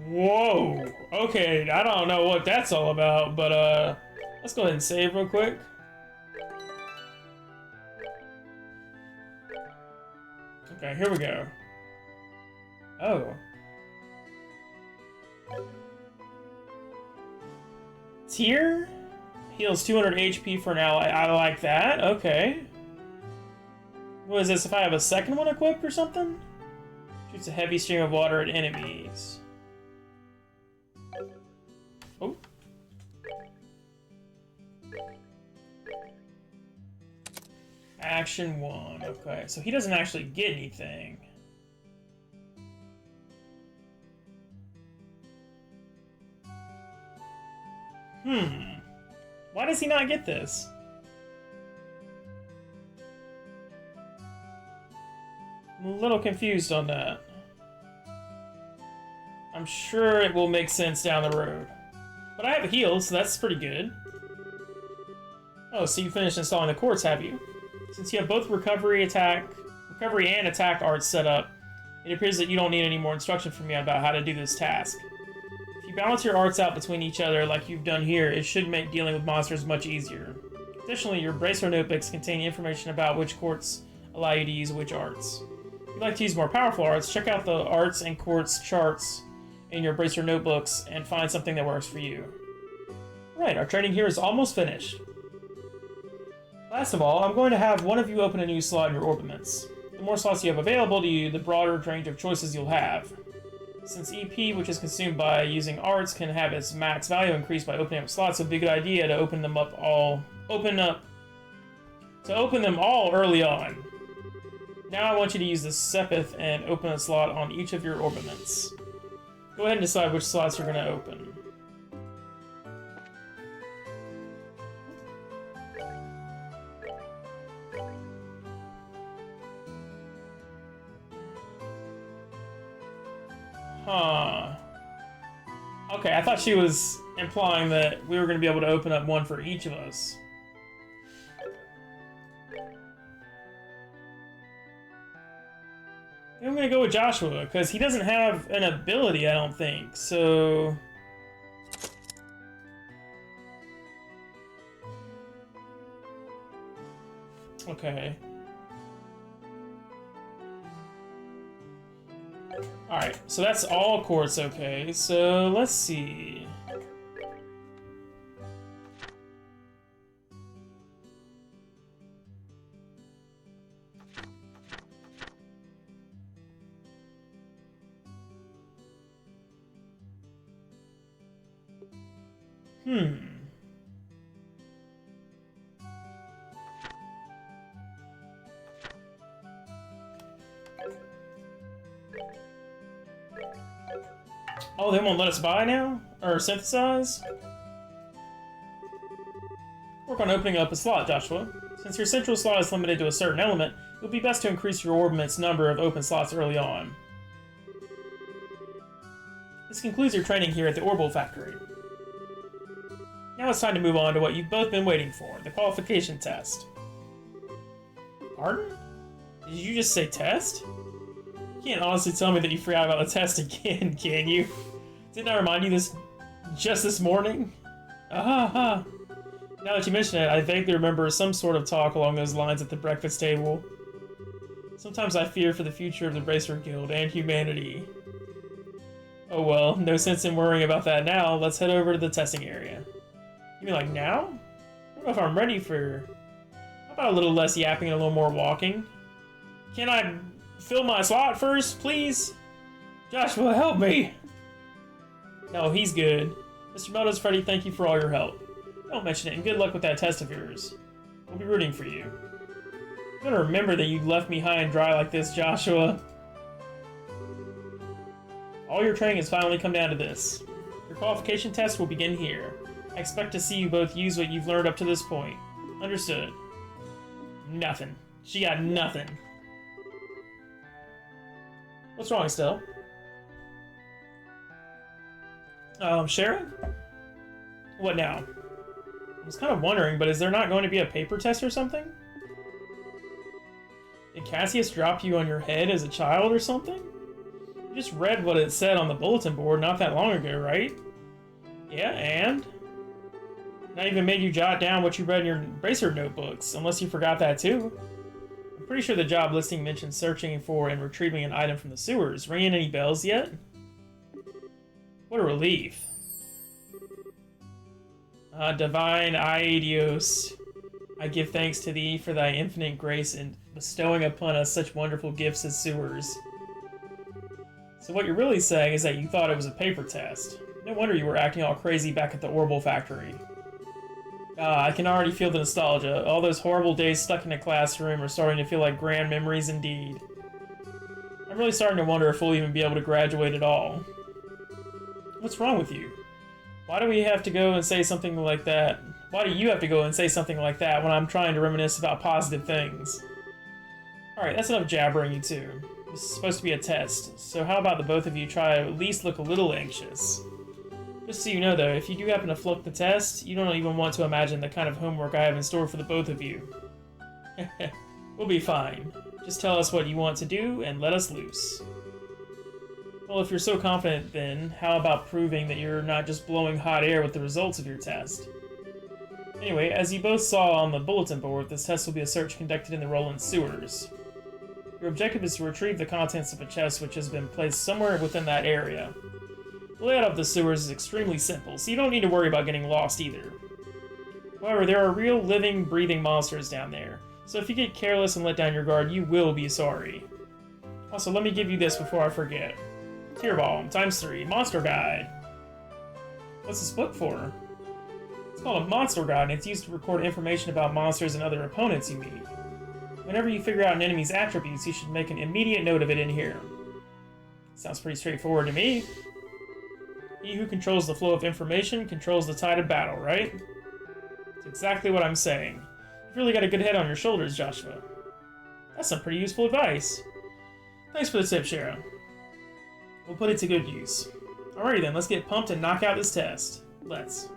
Whoa! Okay, I don't know what that's all about, but let's go ahead and save real quick. Okay, here we go. Oh. Tier? Heals 200 HP for an ally. I like that. Okay. What is this, if I have a second one equipped or something? Shoots a heavy stream of water at enemies. Oh. Action 1. Okay, so he doesn't actually get anything. Why does he not get this? I'm a little confused on that. I'm sure it will make sense down the road. But I have a heal, so that's pretty good. Oh, so you finished installing the quartz, have you? Since you have both recovery and attack arts set up, it appears that you don't need any more instruction from me about how to do this task. If you balance your arts out between each other like you've done here, it should make dealing with monsters much easier. Additionally, your bracer notebooks contain information about which quartz allow you to use which arts. If you'd like to use more powerful arts, check out the arts and quartz charts in your bracer notebooks and find something that works for you. Right, our training here is almost finished. Last of all, I'm going to have one of you open a new slot in your orbitments. The more slots you have available to you, the broader range of choices you'll have. Since EP, which is consumed by using arts, can have its max value increased by opening up slots, it would be a good idea to open them all early on. Now I want you to use the Sepith and open a slot on each of your orbitments. Go ahead and decide which slots you're going to open. Huh. Okay, I thought she was implying that we were going to be able to open up one for each of us. I'm going to go with Joshua, because he doesn't have an ability, I don't think, so... Okay. Alright, so that's all quartz okay, so let's see... Oh, they won't let us buy now? Or synthesize? Work on opening up a slot, Joshua. Since your central slot is limited to a certain element, it would be best to increase your orbitment's number of open slots early on. This concludes your training here at the Orbital Factory. Now it's time to move on to what you've both been waiting for, the qualification test. Pardon? Did you just say test? You can't honestly tell me that you forgot about the test again, can you? Didn't I remind you just this morning? Now that you mention it, I vaguely remember some sort of talk along those lines at the breakfast table. Sometimes I fear for the future of the Bracer Guild and humanity. Oh well, no sense in worrying about that now. Let's head over to the testing area. You mean like now? I don't know if I'm ready for... How about a little less yapping and a little more walking? Can I fill my slot first, please? Joshua, help me! No, he's good. Mr. Meadows, Freddy, thank you for all your help. Don't mention it, and good luck with that test of yours. We'll be rooting for you. I'm gonna remember that you left me high and dry like this, Joshua. All your training has finally come down to this. Your qualification test will begin here. I expect to see you both use what you've learned up to this point. Understood. Nothing. She got nothing. What's wrong, Estelle? Sharon? What now? I was kind of wondering, but is there not going to be a paper test or something? Did Cassius drop you on your head as a child or something? You just read what it said on the bulletin board not that long ago, right? Yeah, and? Not even made you jot down what you read in your Bracer notebooks, unless you forgot that too. I'm pretty sure the job listing mentioned searching for and retrieving an item from the sewers. Ringing any bells yet? What a relief. Divine Aidios, I give thanks to thee for thy infinite grace in bestowing upon us such wonderful gifts as sewers. So what you're really saying is that you thought it was a paper test. No wonder you were acting all crazy back at the Orbital Factory. I can already feel the nostalgia. All those horrible days stuck in a classroom are starting to feel like grand memories indeed. I'm really starting to wonder if we'll even be able to graduate at all. What's wrong with you? Why do we have to go and say something like that? Why do you have to go and say something like that when I'm trying to reminisce about positive things? Alright, that's enough jabbering, you two. This is supposed to be a test, so how about the both of you try to at least look a little anxious? Just so you know though, if you do happen to flunk the test, you don't even want to imagine the kind of homework I have in store for the both of you. We'll be fine. Just tell us what you want to do and let us loose. Well, if you're so confident then, how about proving that you're not just blowing hot air with the results of your test? Anyway, as you both saw on the bulletin board, this test will be a search conducted in the Roland sewers. Your objective is to retrieve the contents of a chest which has been placed somewhere within that area. The layout of the sewers is extremely simple, so you don't need to worry about getting lost either. However, there are real living, breathing monsters down there, so if you get careless and let down your guard, you will be sorry. Also, let me give you this before I forget. Tear Balm, ×3, Monster Guide. What's this book for? It's called a Monster Guide, and it's used to record information about monsters and other opponents you meet. Whenever you figure out an enemy's attributes, you should make an immediate note of it in here. Sounds pretty straightforward to me. He who controls the flow of information controls the tide of battle, right? That's exactly what I'm saying. You've really got a good head on your shoulders, Joshua. That's some pretty useful advice. Thanks for the tip, Shara. We'll put it to good use. Alrighty then, let's get pumped and knock out this test. Let's.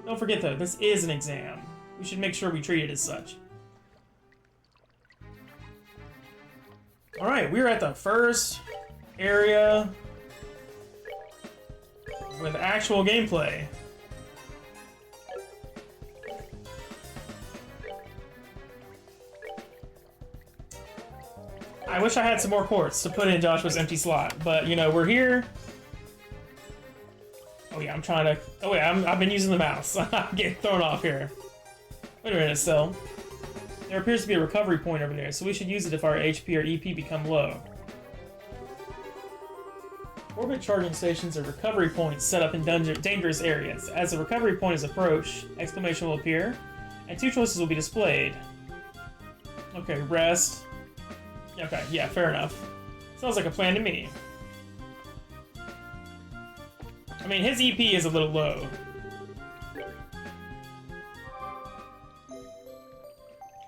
Don't forget though, this is an exam. We should make sure we treat it as such. Alright, we're at the first area with actual gameplay. I wish I had some more quartz to put in Joshua's empty slot, but you know, we're here. Oh yeah, I'm trying to... Oh wait, I've been using the mouse. I'm getting thrown off here. Wait a minute, still. There appears to be a recovery point over there, so we should use it if our HP or EP become low. Orbit charging stations are recovery points set up in dangerous areas. As the recovery point is approached, exclamation will appear, and two choices will be displayed. Okay, rest. Okay, yeah, fair enough. Sounds like a plan to me. I mean, his EP is a little low.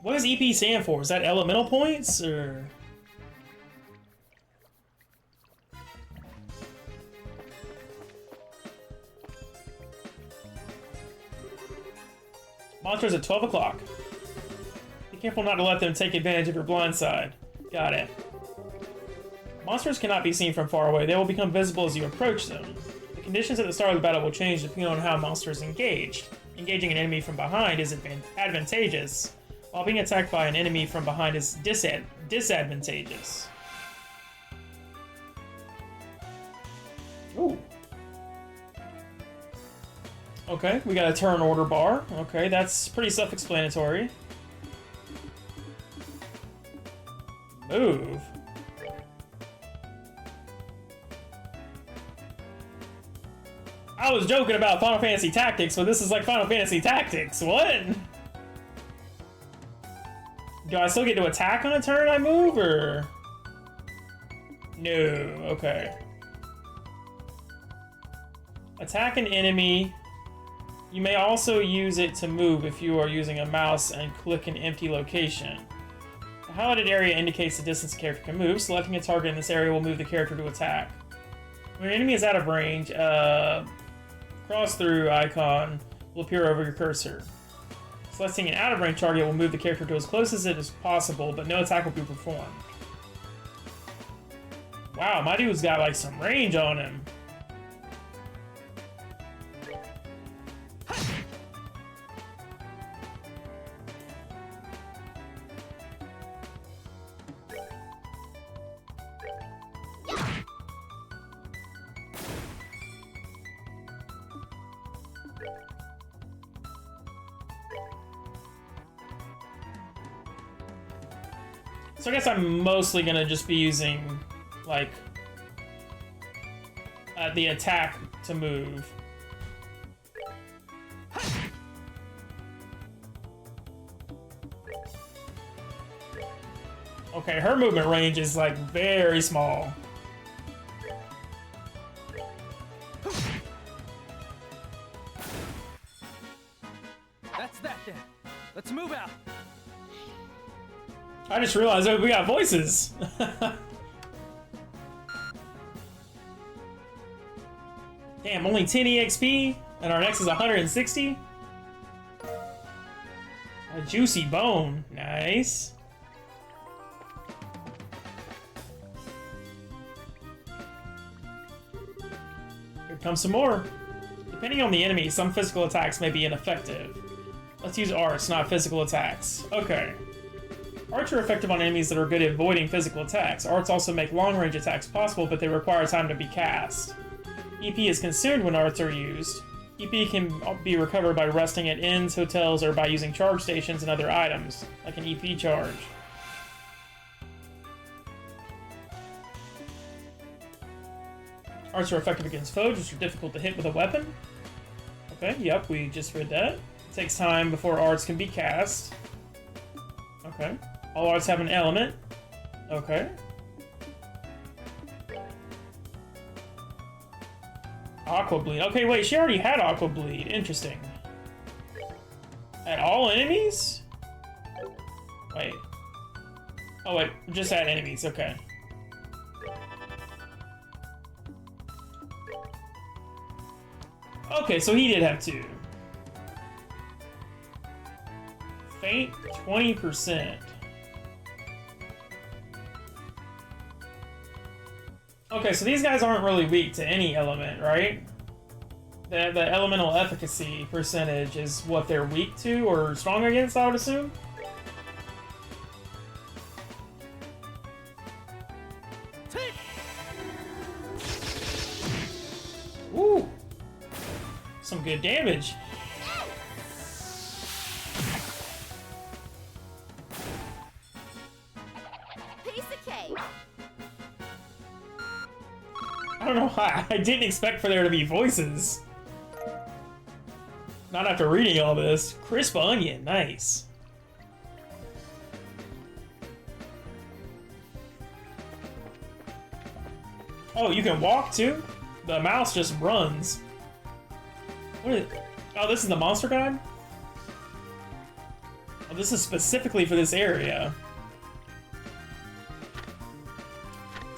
What does EP stand for? Is that elemental points, or...? Monsters at 12 o'clock. Be careful not to let them take advantage of your blind side. Got it. Monsters cannot be seen from far away. They will become visible as you approach them. The conditions at the start of the battle will change depending on how monsters engaged. Engaging an enemy from behind is advantageous, while being attacked by an enemy from behind is disadvantageous. Ooh. Okay, we got a turn order bar. Okay, that's pretty self-explanatory. Move. I was joking about Final Fantasy Tactics, but this is like Final Fantasy Tactics. What? Do I still get to attack on a turn I move, or...? No, okay. Attack an enemy. You may also use it to move if you are using a mouse and click an empty location. The highlighted area indicates the distance the character can move. Selecting a target in this area will move the character to attack. When an enemy is out of range, cross-through icon will appear over your cursor. Selecting an out-of-range target will move the character to as close as it is possible, but no attack will be performed. Wow, my dude's got like some range on him. So I guess I'm mostly gonna just be using, like, the attack to move. Okay, her movement range is, like, very small. That's that then. Let's move out. I just realized that we got voices. Damn, only 10 EXP, and our next is 160. A juicy bone, nice. Here comes some more. Depending on the enemy, some physical attacks may be ineffective. Let's use arts, not physical attacks. Okay. Arts are effective on enemies that are good at avoiding physical attacks. Arts also make long-range attacks possible, but they require time to be cast. EP is consumed when arts are used. EP can be recovered by resting at inns, hotels, or by using charge stations and other items, like an EP charge. Arts are effective against foes, which are difficult to hit with a weapon. Okay, yep, we just read that. It takes time before arts can be cast. Okay. All arts have an element. Okay. Aqua Bleed. Okay, wait, she already had Aqua Bleed. Interesting. At all enemies? Wait. Oh, wait, just at enemies, okay. Okay, so he did have 2. Faint, 20%. Okay, so these guys aren't really weak to any element, right? The elemental efficacy percentage is what they're weak to or strong against, I would assume? Ooh! Some good damage. I don't know why. I didn't expect for there to be voices. Not after reading all this. Crisp onion, nice. Oh, you can walk too? The mouse just runs. What is it? Oh, this is the monster guide? Oh, this is specifically for this area.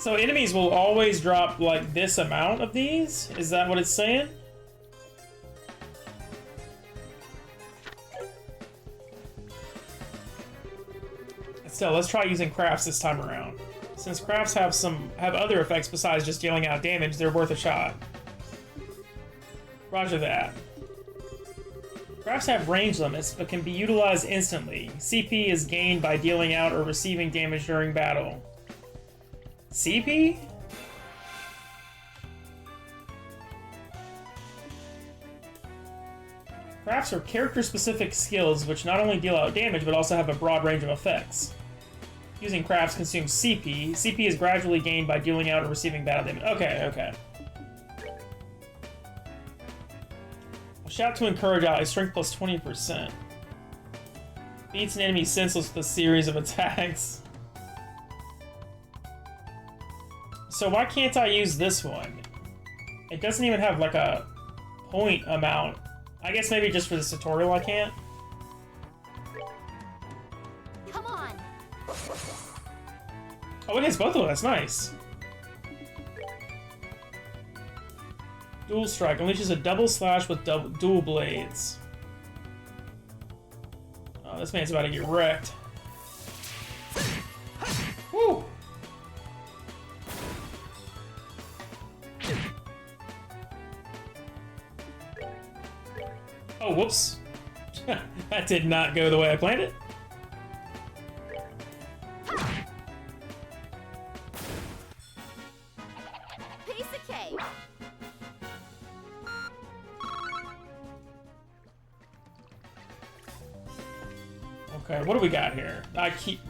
So enemies will always drop, like, this amount of these? Is that what it's saying? Still, let's try using crafts this time around. Since crafts have other effects besides just dealing out damage, they're worth a shot. Roger that. Crafts have range limits, but can be utilized instantly. CP is gained by dealing out or receiving damage during battle. CP? Crafts are character-specific skills which not only deal out damage, but also have a broad range of effects. Using crafts consumes CP. CP is gradually gained by dealing out or receiving battle damage. Okay, okay. Shout to encourage allies. Strength plus 20%. Beats an enemy senseless with a series of attacks. So why can't I use this one? It doesn't even have like a point amount. I guess maybe just for this tutorial I can't. Come on. Oh, it hits both of them. That's nice. Dual Strike unleashes a double slash with dual blades. Oh, this man's about to get wrecked. Woo! Oh, whoops. That did not go the way I planned it. Piece of cake. Okay, what do we got here?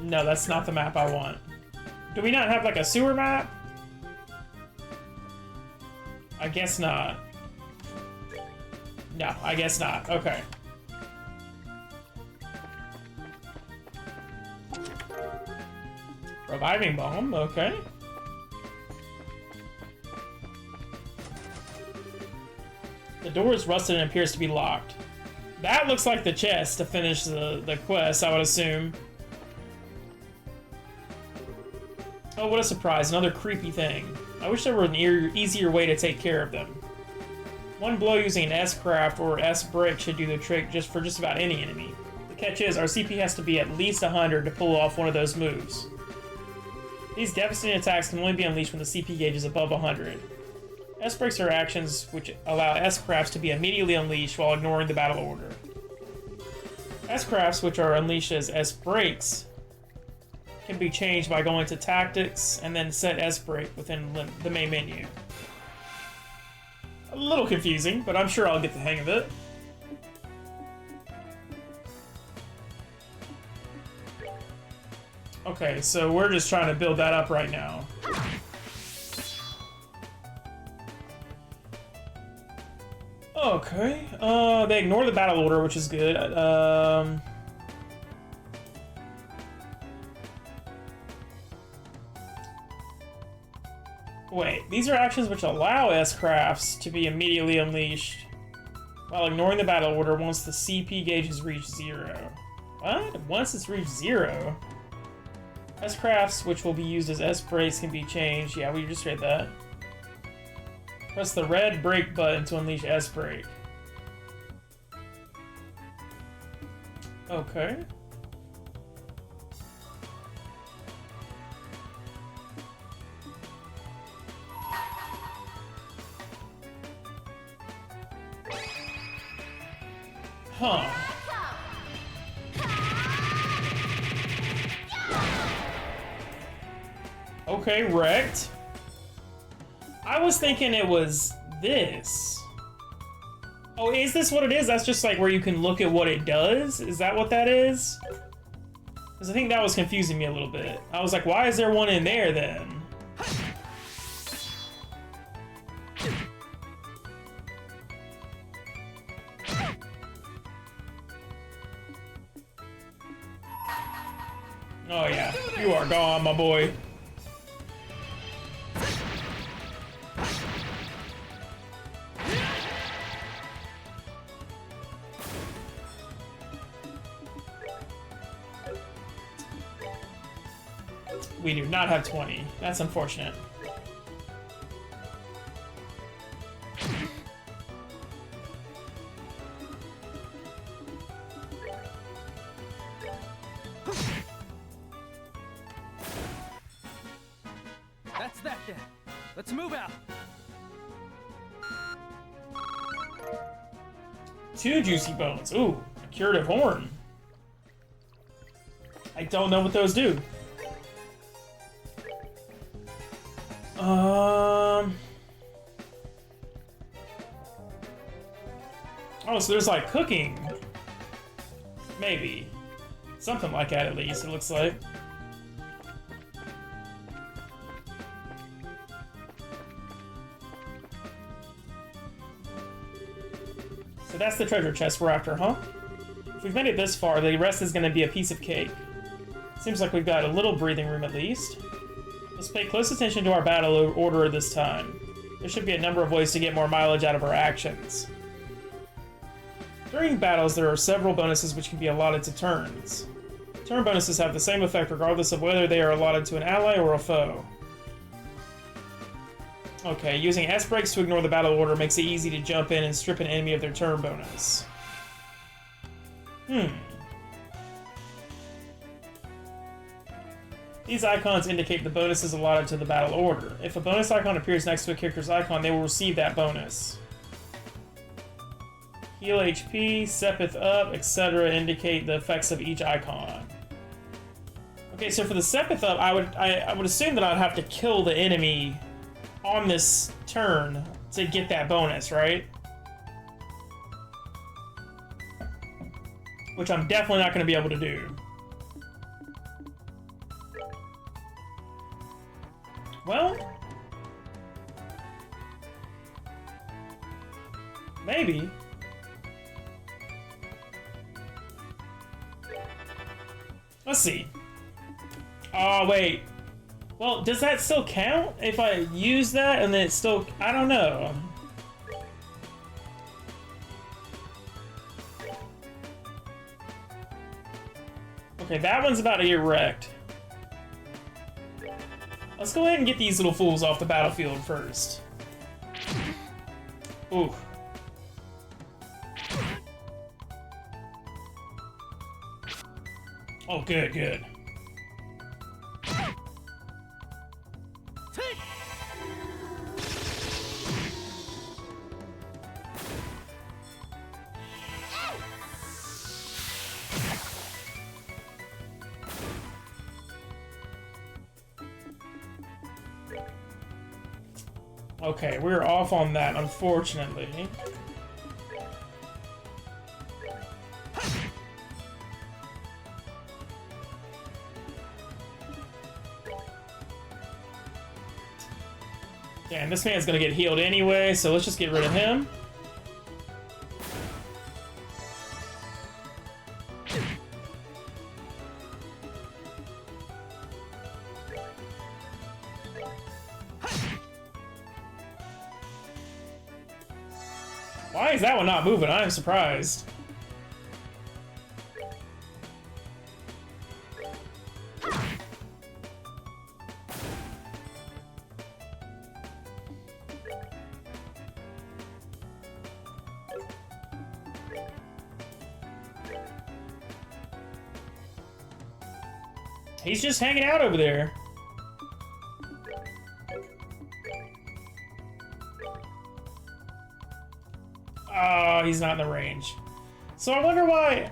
No, that's not the map I want. Do we not have like a sewer map? I guess not. No, I guess not. Okay. Reviving bomb, okay. The door is rusted and appears to be locked. That looks like the chest to finish the quest, I would assume. Oh, what a surprise. Another creepy thing. I wish there were an easier way to take care of them. One blow using an S-craft or S-brick should do the trick for just about any enemy. The catch is, our CP has to be at least 100 to pull off one of those moves. These devastating attacks can only be unleashed when the CP gauge is above 100. S-bricks are actions which allow S-crafts to be immediately unleashed while ignoring the battle order. S-crafts, which are unleashed as S-breaks, can be changed by going to tactics and then set S-break within the main menu. A little confusing, but I'm sure I'll get the hang of it. Okay, so we're just trying to build that up right now. Okay, they ignore the battle order, which is good. Wait, these are actions which allow S-crafts to be immediately unleashed while ignoring the battle order once the CP gauge has reached 0. What? Once it's reached 0? S-crafts, which will be used as S-breaks, can be changed. Yeah, we just read that. Press the red brake button to unleash S-break. Okay. Huh. Okay, wrecked. I was thinking it was this. Oh, is this what it is? That's just like where you can look at what it does? Is that what that is? Because I think that was confusing me a little bit. I was like, why is there one in there then? Oh yeah, you are gone, my boy. We do not have 20. That's unfortunate. That's that then. Let's move out. 2 juicy bones. Ooh, a curative horn. I don't know what those do. Oh, so there's like cooking. Maybe. Something like that at least, it looks like. So that's the treasure chest we're after, huh? If we've made it this far, the rest is gonna be a piece of cake. Seems like we've got a little breathing room at least. Let's pay close attention to our battle order this time. There should be a number of ways to get more mileage out of our actions. During battles, there are several bonuses which can be allotted to turns. Turn bonuses have the same effect regardless of whether they are allotted to an ally or a foe. Okay, using S-breaks to ignore the battle order makes it easy to jump in and strip an enemy of their turn bonus. These icons indicate the bonuses allotted to the battle order. If a bonus icon appears next to a character's icon, they will receive that bonus. Heal HP, Sepith up, etc. indicate the effects of each icon. Okay, so for the Sepith up, I would assume that I'd have to kill the enemy on this turn to get that bonus, right? Which I'm definitely not going to be able to do. Well, maybe. Let's see. Oh, wait. Well, does that still count if I use that and then it's still... I don't know. Okay, that one's about to get wrecked. Let's go ahead and get these little fools off the battlefield first. Ooh. Oh, good, good. Okay, we're off on that, unfortunately. Damn, this man's gonna get healed anyway, so let's just get rid of him. Why is that one not moving? I am surprised. He's just hanging out over there. Oh, he's not in the range. So I wonder why...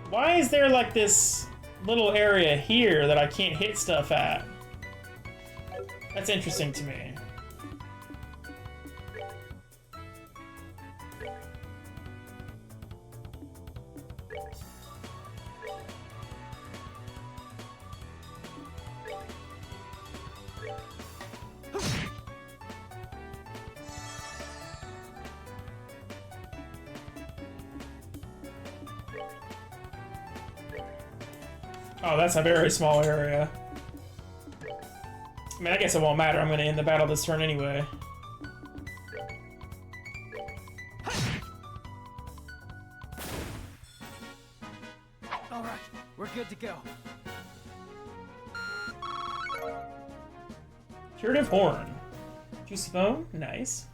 Why is there like this little area here that I can't hit stuff at? That's interesting to me. Oh, that's a very small area. I mean, I guess it won't matter. I'm going to end the battle this turn anyway. Alright, we're good to go. Curative Horn. Juicy Bone? Nice.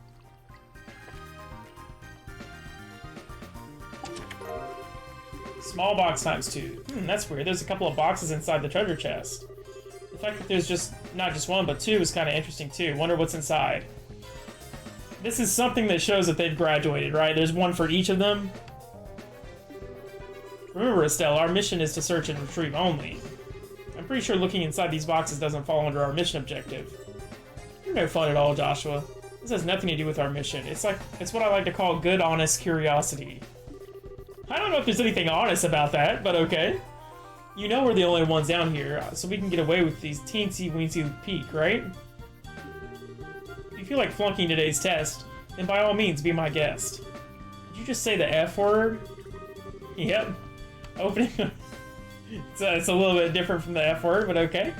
Small box times 2. That's weird. There's a couple of boxes inside the treasure chest. The fact that there's just not just one, but 2 is kind of interesting too. Wonder what's inside. This is something that shows that they've graduated, right? There's one for each of them. Remember, Estelle, our mission is to search and retrieve only. I'm pretty sure looking inside these boxes doesn't fall under our mission objective. You're no fun at all, Joshua. This has nothing to do with our mission. It's what I like to call good, honest curiosity. I don't know if there's anything honest about that, but okay. You know we're the only ones down here, so we can get away with these teensy-weensy peek, right? If you feel like flunking today's test, then by all means be my guest. Did you just say the F word? Yep. Opening... it's a little bit different from the F word, but okay.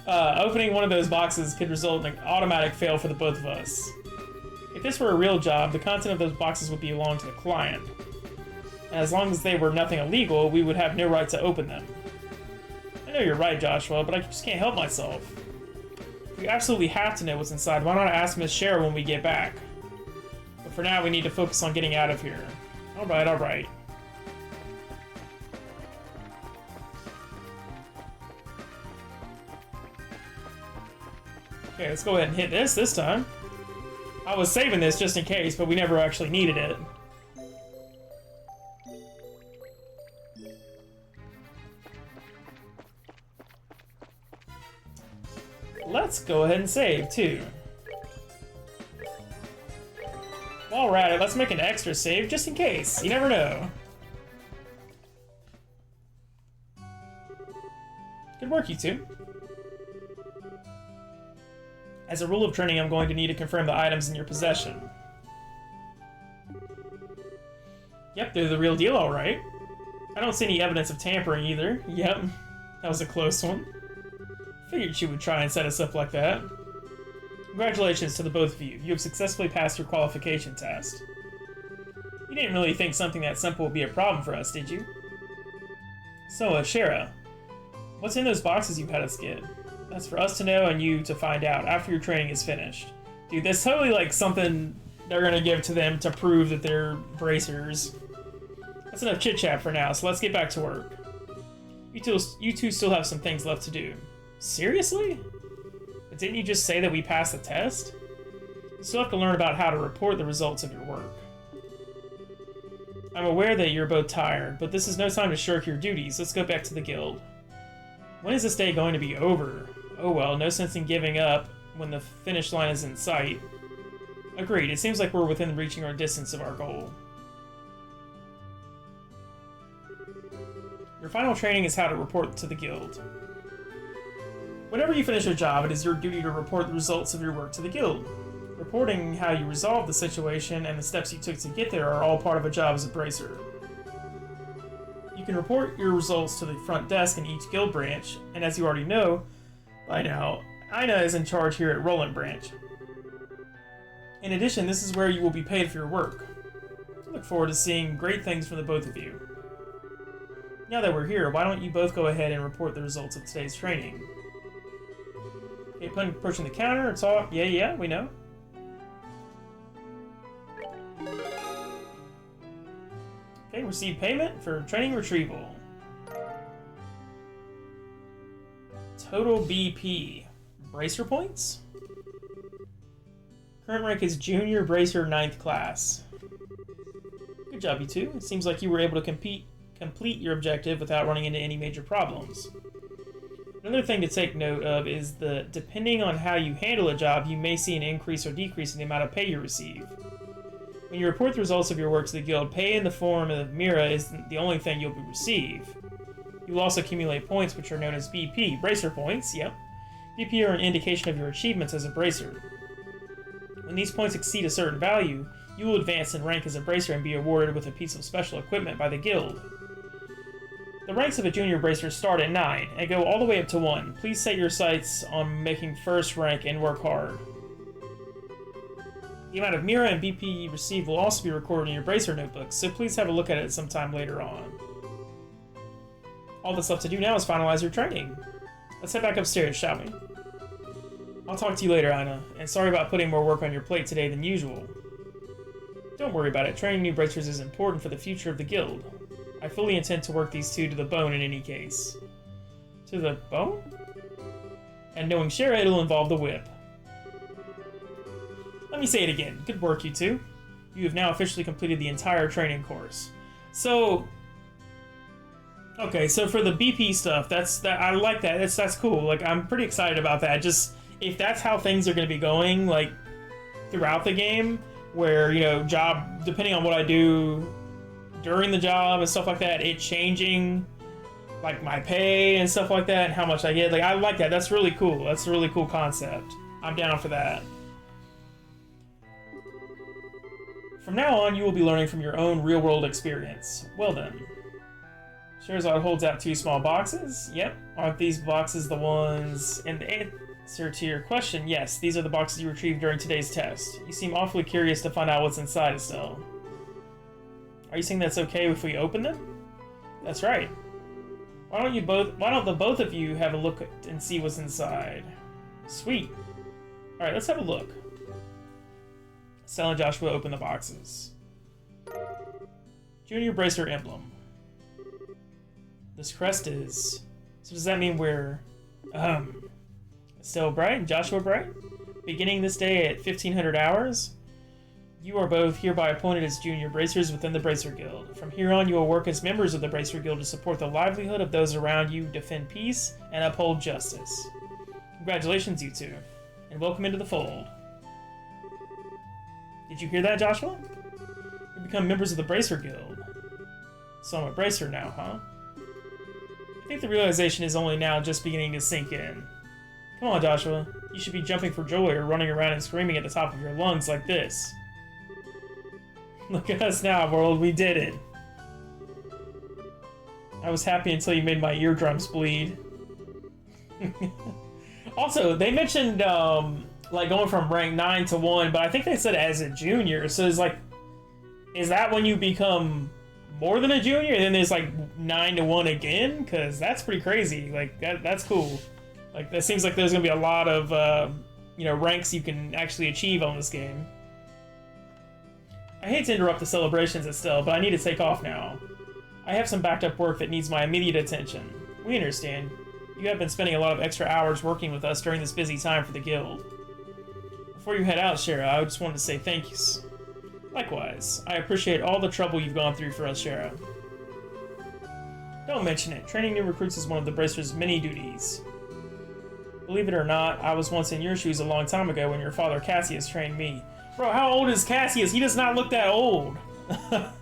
Opening one of those boxes could result in an automatic fail for the both of us. If this were a real job, the content of those boxes would belong to the client. And as long as they were nothing illegal, we would have no right to open them. I know you're right, Joshua, but I just can't help myself. If you absolutely have to know what's inside, why not ask Miss Cheryl when we get back? But for now, we need to focus on getting out of here. Alright, alright. Okay, let's go ahead and hit this time. I was saving this just in case, but we never actually needed it. Let's go ahead and save, too. While we're at it, let's make an extra save, just in case. You never know. Good work, you two. As a rule of training, I'm going to need to confirm the items in your possession. Yep, they're the real deal, alright. I don't see any evidence of tampering, either. Yep, that was a close one. Figured you would try and set us up like that. Congratulations to the both of you. You have successfully passed your qualification test. You didn't really think something that simple would be a problem for us, did you? So, Shara, what's in those boxes you've had us get? That's for us to know and you to find out after your training is finished. Dude, that's totally like something they're gonna give to them to prove that they're bracers. That's enough chit-chat for now, so let's get back to work. You two still have some things left to do. Seriously? But didn't you just say that we passed the test? You still have to learn about how to report the results of your work. I'm aware that you're both tired, but this is no time to shirk your duties. Let's go back to the guild. When is this day going to be over? Oh well, no sense in giving up when the finish line is in sight. Agreed. It seems like we're within reaching our distance of our goal. Your final training is how to report to the guild. Whenever you finish a job, it is your duty to report the results of your work to the guild. Reporting how you resolved the situation and the steps you took to get there are all part of a job as a bracer. You can report your results to the front desk in each guild branch, and as you already know by now, Ina is in charge here at Roland Branch. In addition, this is where you will be paid for your work. I look forward to seeing great things from the both of you. Now that we're here, why don't you both go ahead and report the results of today's training? Okay, approaching the counter, it's all... Yeah, we know. Okay, receive payment for training retrieval. Total BP. Bracer points? Current rank is Junior Bracer 9th class. Good job, you two. It seems like you were able to complete your objective without running into any major problems. Another thing to take note of is that depending on how you handle a job, you may see an increase or decrease in the amount of pay you receive. When you report the results of your work to the guild, pay in the form of Mira isn't the only thing you'll receive. You will also accumulate points, which are known as BP, Bracer points, yep. BP are an indication of your achievements as a Bracer. When these points exceed a certain value, you will advance in rank as a Bracer and be awarded with a piece of special equipment by the guild. The ranks of a Junior Bracer start at 9 and go all the way up to 1. Please set your sights on making first rank and work hard. The amount of Mira and BP you receive will also be recorded in your Bracer notebooks, so please have a look at it sometime later on. All that's left to do now is finalize your training. Let's head back upstairs, shall we? I'll talk to you later, Ina, and sorry about putting more work on your plate today than usual. Don't worry about it, training new Bracers is important for the future of the guild. I fully intend to work these two to the bone in any case. To the bone? And knowing Shara, it'll involve the whip. Let me say it again. Good work, you two. You have now officially completed the entire training course. So... Okay, so for the BP stuff, I like that. That's cool. Like, I'm pretty excited about that. Just, if that's how things are going to be going, like, throughout the game, where, you know, depending on what I do during the job and stuff like that, it changing, like, my pay and stuff like that, and how much I get. Like, I like that. That's really cool. That's a really cool concept. I'm down for that. From now on, you will be learning from your own real-world experience. Well then. Sherazade holds out 2 small boxes. Yep. Aren't these boxes the ones... And the answer to your question, yes, these are the boxes you retrieved during today's test. You seem awfully curious to find out what's inside, Estelle. Are you saying that's okay if we open them? That's right. Why don't the both of you have a look and see what's inside? Sweet. Alright, let's have a look. Estelle and Joshua open the boxes. Junior Bracer Emblem. This crest is... So does that mean we're... Estelle Bright and Joshua Bright? Beginning this day at 1500 hours? You are both hereby appointed as Junior Bracers within the Bracer Guild. From here on, you will work as members of the Bracer Guild to support the livelihood of those around you, defend peace, and uphold justice. Congratulations, you two, and welcome into the fold. Did you hear that, Joshua? You become members of the Bracer Guild. So I'm a Bracer now, huh? I think the realization is only now just beginning to sink in. Come on, Joshua. You should be jumping for joy or running around and screaming at the top of your lungs like this. Look at us now, world. We did it. I was happy until you made my eardrums bleed. Also, they mentioned, like, going from rank 9 to 1, but I think they said as a junior, so it's like, is that when you become more than a junior, and then there's, like, 9 to 1 again? Because that's pretty crazy. Like, that's cool. Like, that seems like there's gonna be a lot of, you know, ranks you can actually achieve on this game. I hate to interrupt the celebrations, Estelle, but I need to take off now. I have some backed up work that needs my immediate attention. We understand. You have been spending a lot of extra hours working with us during this busy time for the guild. Before you head out, Shara, I just wanted to say thanks. Likewise, I appreciate all the trouble you've gone through for us, Shara. Don't mention it. Training new recruits is one of the Bracer's many duties. Believe it or not, I was once in your shoes a long time ago when your father Cassius trained me. Bro, how old is Cassius? He does not look that old. So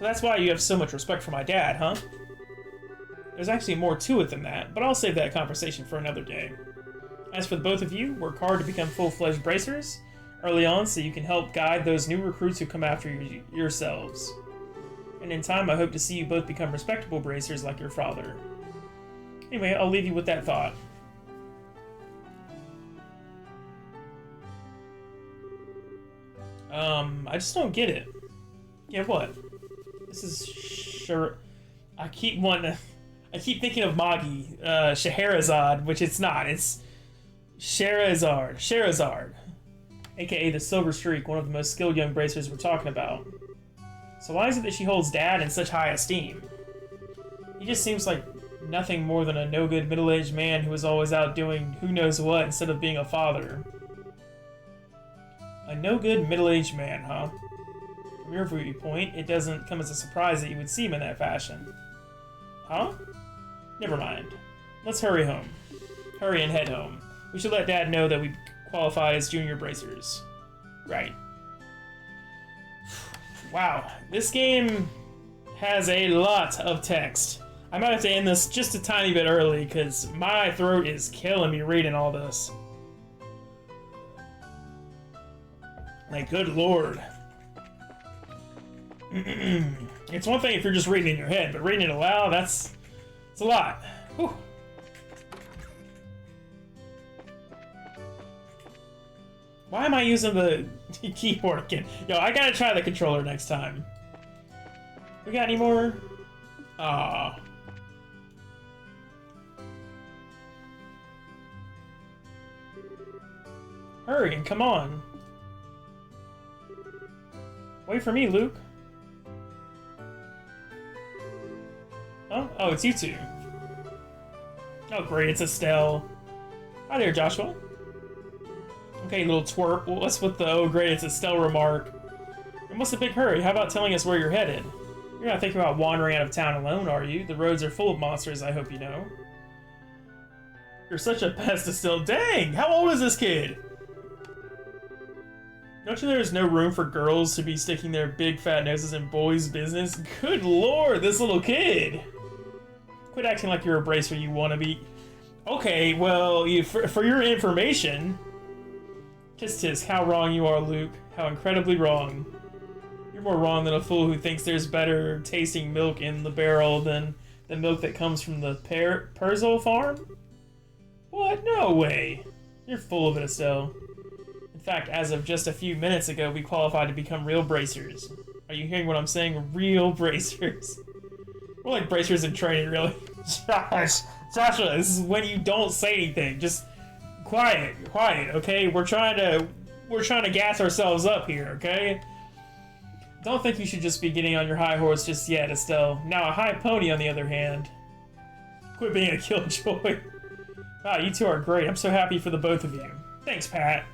that's why you have so much respect for my dad, huh? There's actually more to it than that, but I'll save that conversation for another day. As for the both of you, work hard to become full-fledged bracers early on so you can help guide those new recruits who come after yourselves. And in time, I hope to see you both become respectable bracers like your father. Anyway, I'll leave you with that thought. I just don't get it. Yeah, what? This is sure. I keep thinking of Magi, Scheherazade, which it's not. It's Scheherazade, aka the Silver Streak, one of the most skilled young bracers we're talking about. So why is it that she holds Dad in such high esteem? He just seems like nothing more than a no-good middle-aged man who is always out doing who knows what instead of being a father. A no-good middle-aged man, huh? From your viewpoint, it doesn't come as a surprise that you would see him in that fashion. Huh? Never mind. Let's hurry home. Hurry and head home. We should let Dad know that we qualify as junior bracers. Right. Wow, this game has a lot of text. I might have to end this just a tiny bit early because my throat is killing me reading all this. Like, good lord. It's one thing if you're just reading in your head, but reading it aloud, it's a lot. Whew. Why am I using the keyboard again? Yo, I gotta try the controller next time. We got any more? Ah. Hurry and come on. Wait for me, Luke. Oh, it's you two. Oh, great, it's Estelle. Hi there, Joshua. Okay, little twerp. Well, what's with the oh, great, it's Estelle remark? And what's the big hurry? How about telling us where you're headed? You're not thinking about wandering out of town alone, are you? The roads are full of monsters, I hope you know. You're such a pest, Estelle. Dang! How old is this kid? Don't you know there's no room for girls to be sticking their big fat noses in boys' business? Good lord, this little kid! Quit acting like you're a bracer, you wannabe. Okay, well, for your information... Tisk tisk, how wrong you are, Luke. How incredibly wrong. You're more wrong than a fool who thinks there's better tasting milk in the barrel than the milk that comes from the Perzel farm? What? No way. You're full of it, Estelle. In fact, as of just a few minutes ago, we qualified to become real bracers. Are you hearing what I'm saying? Real bracers. We're like bracers in training, really. Joshua, this is when you don't say anything. Just quiet, okay? We're trying to gas ourselves up here, okay? Don't think you should just be getting on your high horse just yet, Estelle. Now a high pony, on the other hand. Quit being a killjoy. Wow, you two are great. I'm so happy for the both of you. Thanks, Pat.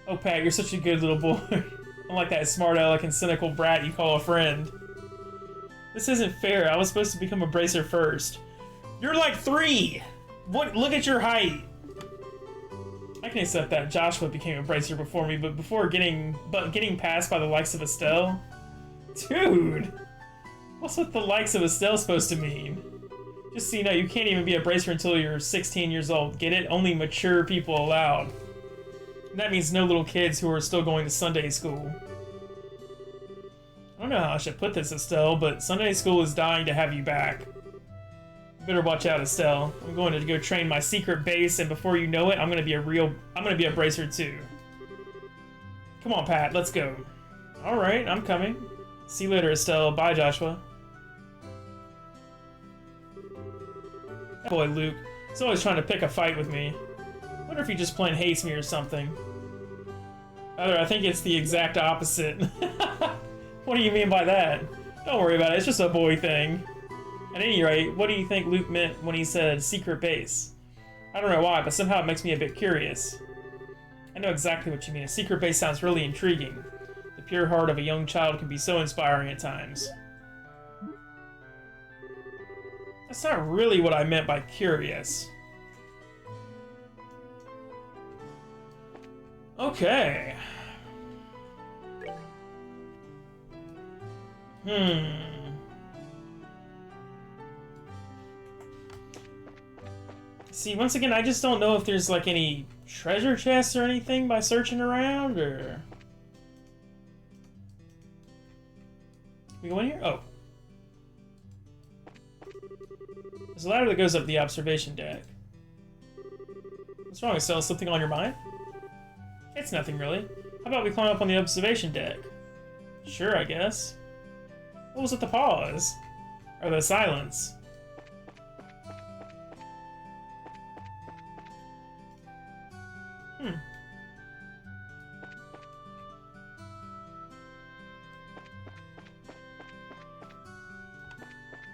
Oh, Pat, you're such a good little boy. Unlike that smart aleck and cynical brat you call a friend. This isn't fair. I was supposed to become a bracer first. You're like 3! What? Look at your height! I can accept that Joshua became a bracer before me, but getting passed by the likes of Estelle? Dude! What's with the likes of Estelle supposed to mean? Just so you know, you can't even be a bracer until you're 16 years old. Get it? Only mature people allowed. And that means no little kids who are still going to Sunday school. I don't know how I should put this, Estelle, but Sunday school is dying to have you back. You better watch out, Estelle. I'm going to go train my secret base, and before you know it, I'm gonna be a bracer too. Come on, Pat, let's go. Alright, I'm coming. See you later, Estelle. Bye, Joshua. That boy, Luke. He's always trying to pick a fight with me. Wonder if he just plain hates me or something. Rather, I think it's the exact opposite. What do you mean by that? Don't worry about it, it's just a boy thing. At any rate, what do you think Luke meant when he said secret base? I don't know why, but somehow it makes me a bit curious. I know exactly what you mean. A secret base sounds really intriguing. The pure heart of a young child can be so inspiring at times. That's not really what I meant by curious. Okay. See, once again, I just don't know if there's like any treasure chests or anything by searching around, or... Can we go in here? Oh. There's a ladder that goes up the observation deck. What's wrong, Estelle? Something on your mind? It's nothing, really. How about we climb up on the observation deck? Sure, I guess. What was with the pause? Or the silence?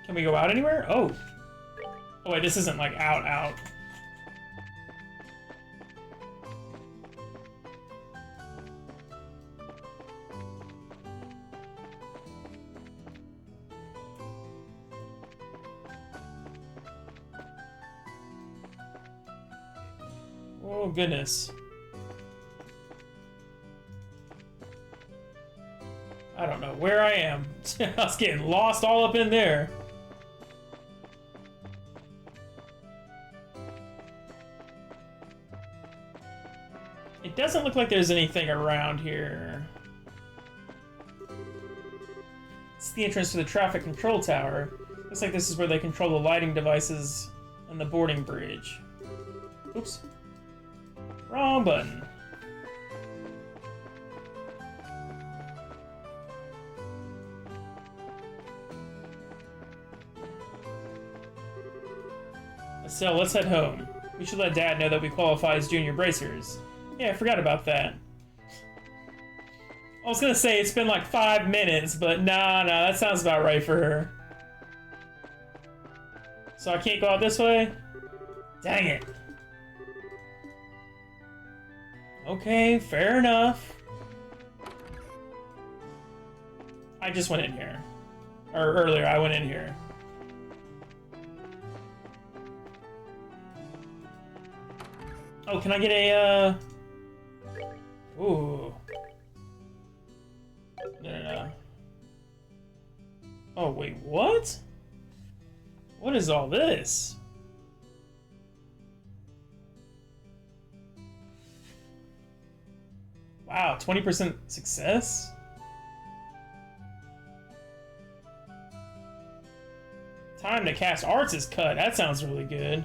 Can we go out anywhere? Oh. Oh wait, this isn't like out. Oh goodness. I don't know where I am. I was getting lost all up in there. It doesn't look like there's anything around here. It's the entrance to the traffic control tower. Looks like this is where they control the lighting devices and the boarding bridge. Oops. Wrong button. So let's head home. We should let Dad know that we qualify as junior bracers. Yeah, I forgot about that. I was gonna say it's been like 5 minutes, but nah, that sounds about right for her. So I can't go out this way? Dang it. Okay, fair enough. I just went in here. Or earlier, I went in here. Oh, can I get a, Ooh. No. Oh, wait, what? What is all this? Wow, 20% success? Time to cast arts is cut. That sounds really good.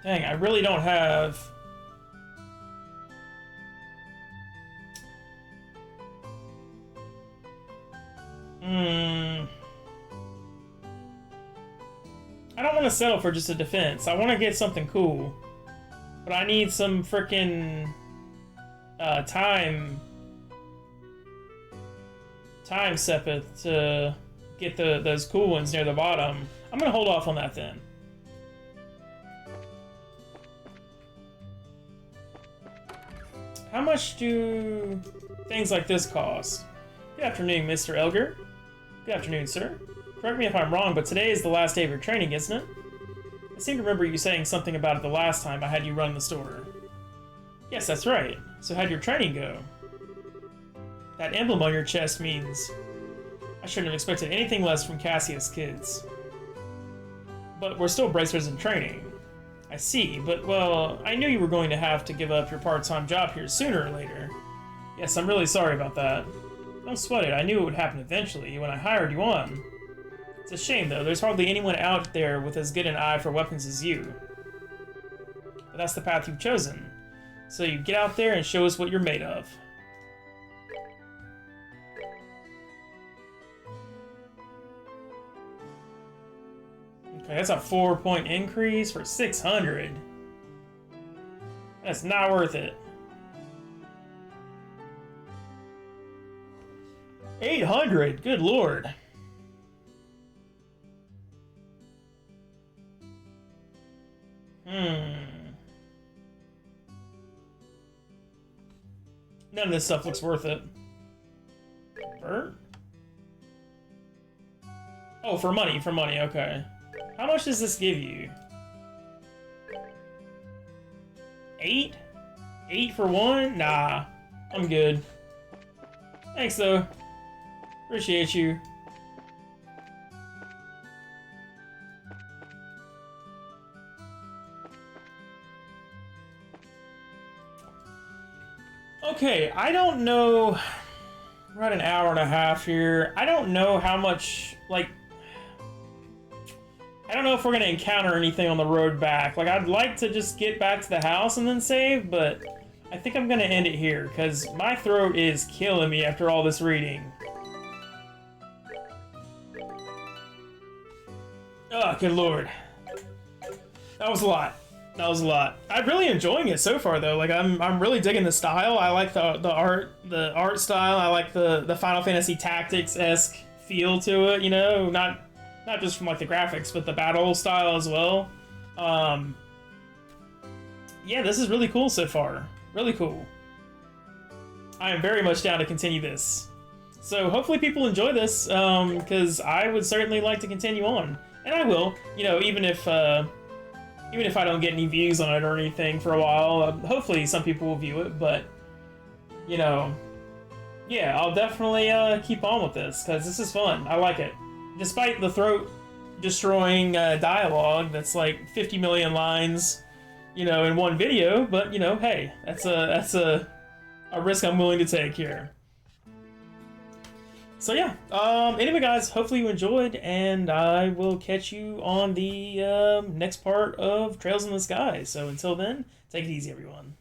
Dang, I really don't have... I don't want to settle for just a defense. I want to get something cool. But I need some frickin' time sepith to get those cool ones near the bottom. I'm gonna hold off on that then. How much do things like this cost? Good afternoon, Mr. Elger. Good afternoon, sir. Correct me if I'm wrong, but today is the last day of your training, isn't it? I seem to remember you saying something about it the last time I had you run the store. Yes, that's right. So how'd your training go? That emblem on your chest means I shouldn't have expected anything less from Cassius kids. But we're still bracers in training. I see, but, well, I knew you were going to have to give up your part-time job here sooner or later. Yes, I'm really sorry about that. Don't sweat it, I knew it would happen eventually when I hired you on. It's a shame, though. There's hardly anyone out there with as good an eye for weapons as you. But that's the path you've chosen. So you get out there and show us what you're made of. Okay, that's a 4-point increase for 600. That's not worth it. 800, good lord. None of this stuff looks worth it. Burnt? Oh, for money, okay. How much does this give you? 8? 8 for 1? Nah, I'm good. Thanks, though. Appreciate you. Okay, I don't know. We're at an hour and a half here. I don't know how much, like, I don't know if we're gonna encounter anything on the road back. Like, I'd like to just get back to the house and then save, but I think I'm gonna end it here, because my throat is killing me after all this reading. Oh, good lord. That was a lot. That was a lot. I'm really enjoying it so far, though. Like, I'm really digging the style. I like the art style. I like the Final Fantasy Tactics-esque feel to it. You know, not just from like the graphics, but the battle style as well. Yeah, this is really cool so far. Really cool. I am very much down to continue this. So hopefully people enjoy this, because I would certainly like to continue on, and I will. You know, even if I don't get any views on it or anything for a while, hopefully some people will view it, but, you know, yeah, I'll definitely keep on with this, because this is fun. I like it. Despite the throat-destroying dialogue that's like 50 million lines, you know, in one video, but, you know, hey, that's a risk I'm willing to take here. So yeah, anyway guys, hopefully you enjoyed, and I will catch you on the next part of Trails in the Sky. So until then, take it easy everyone.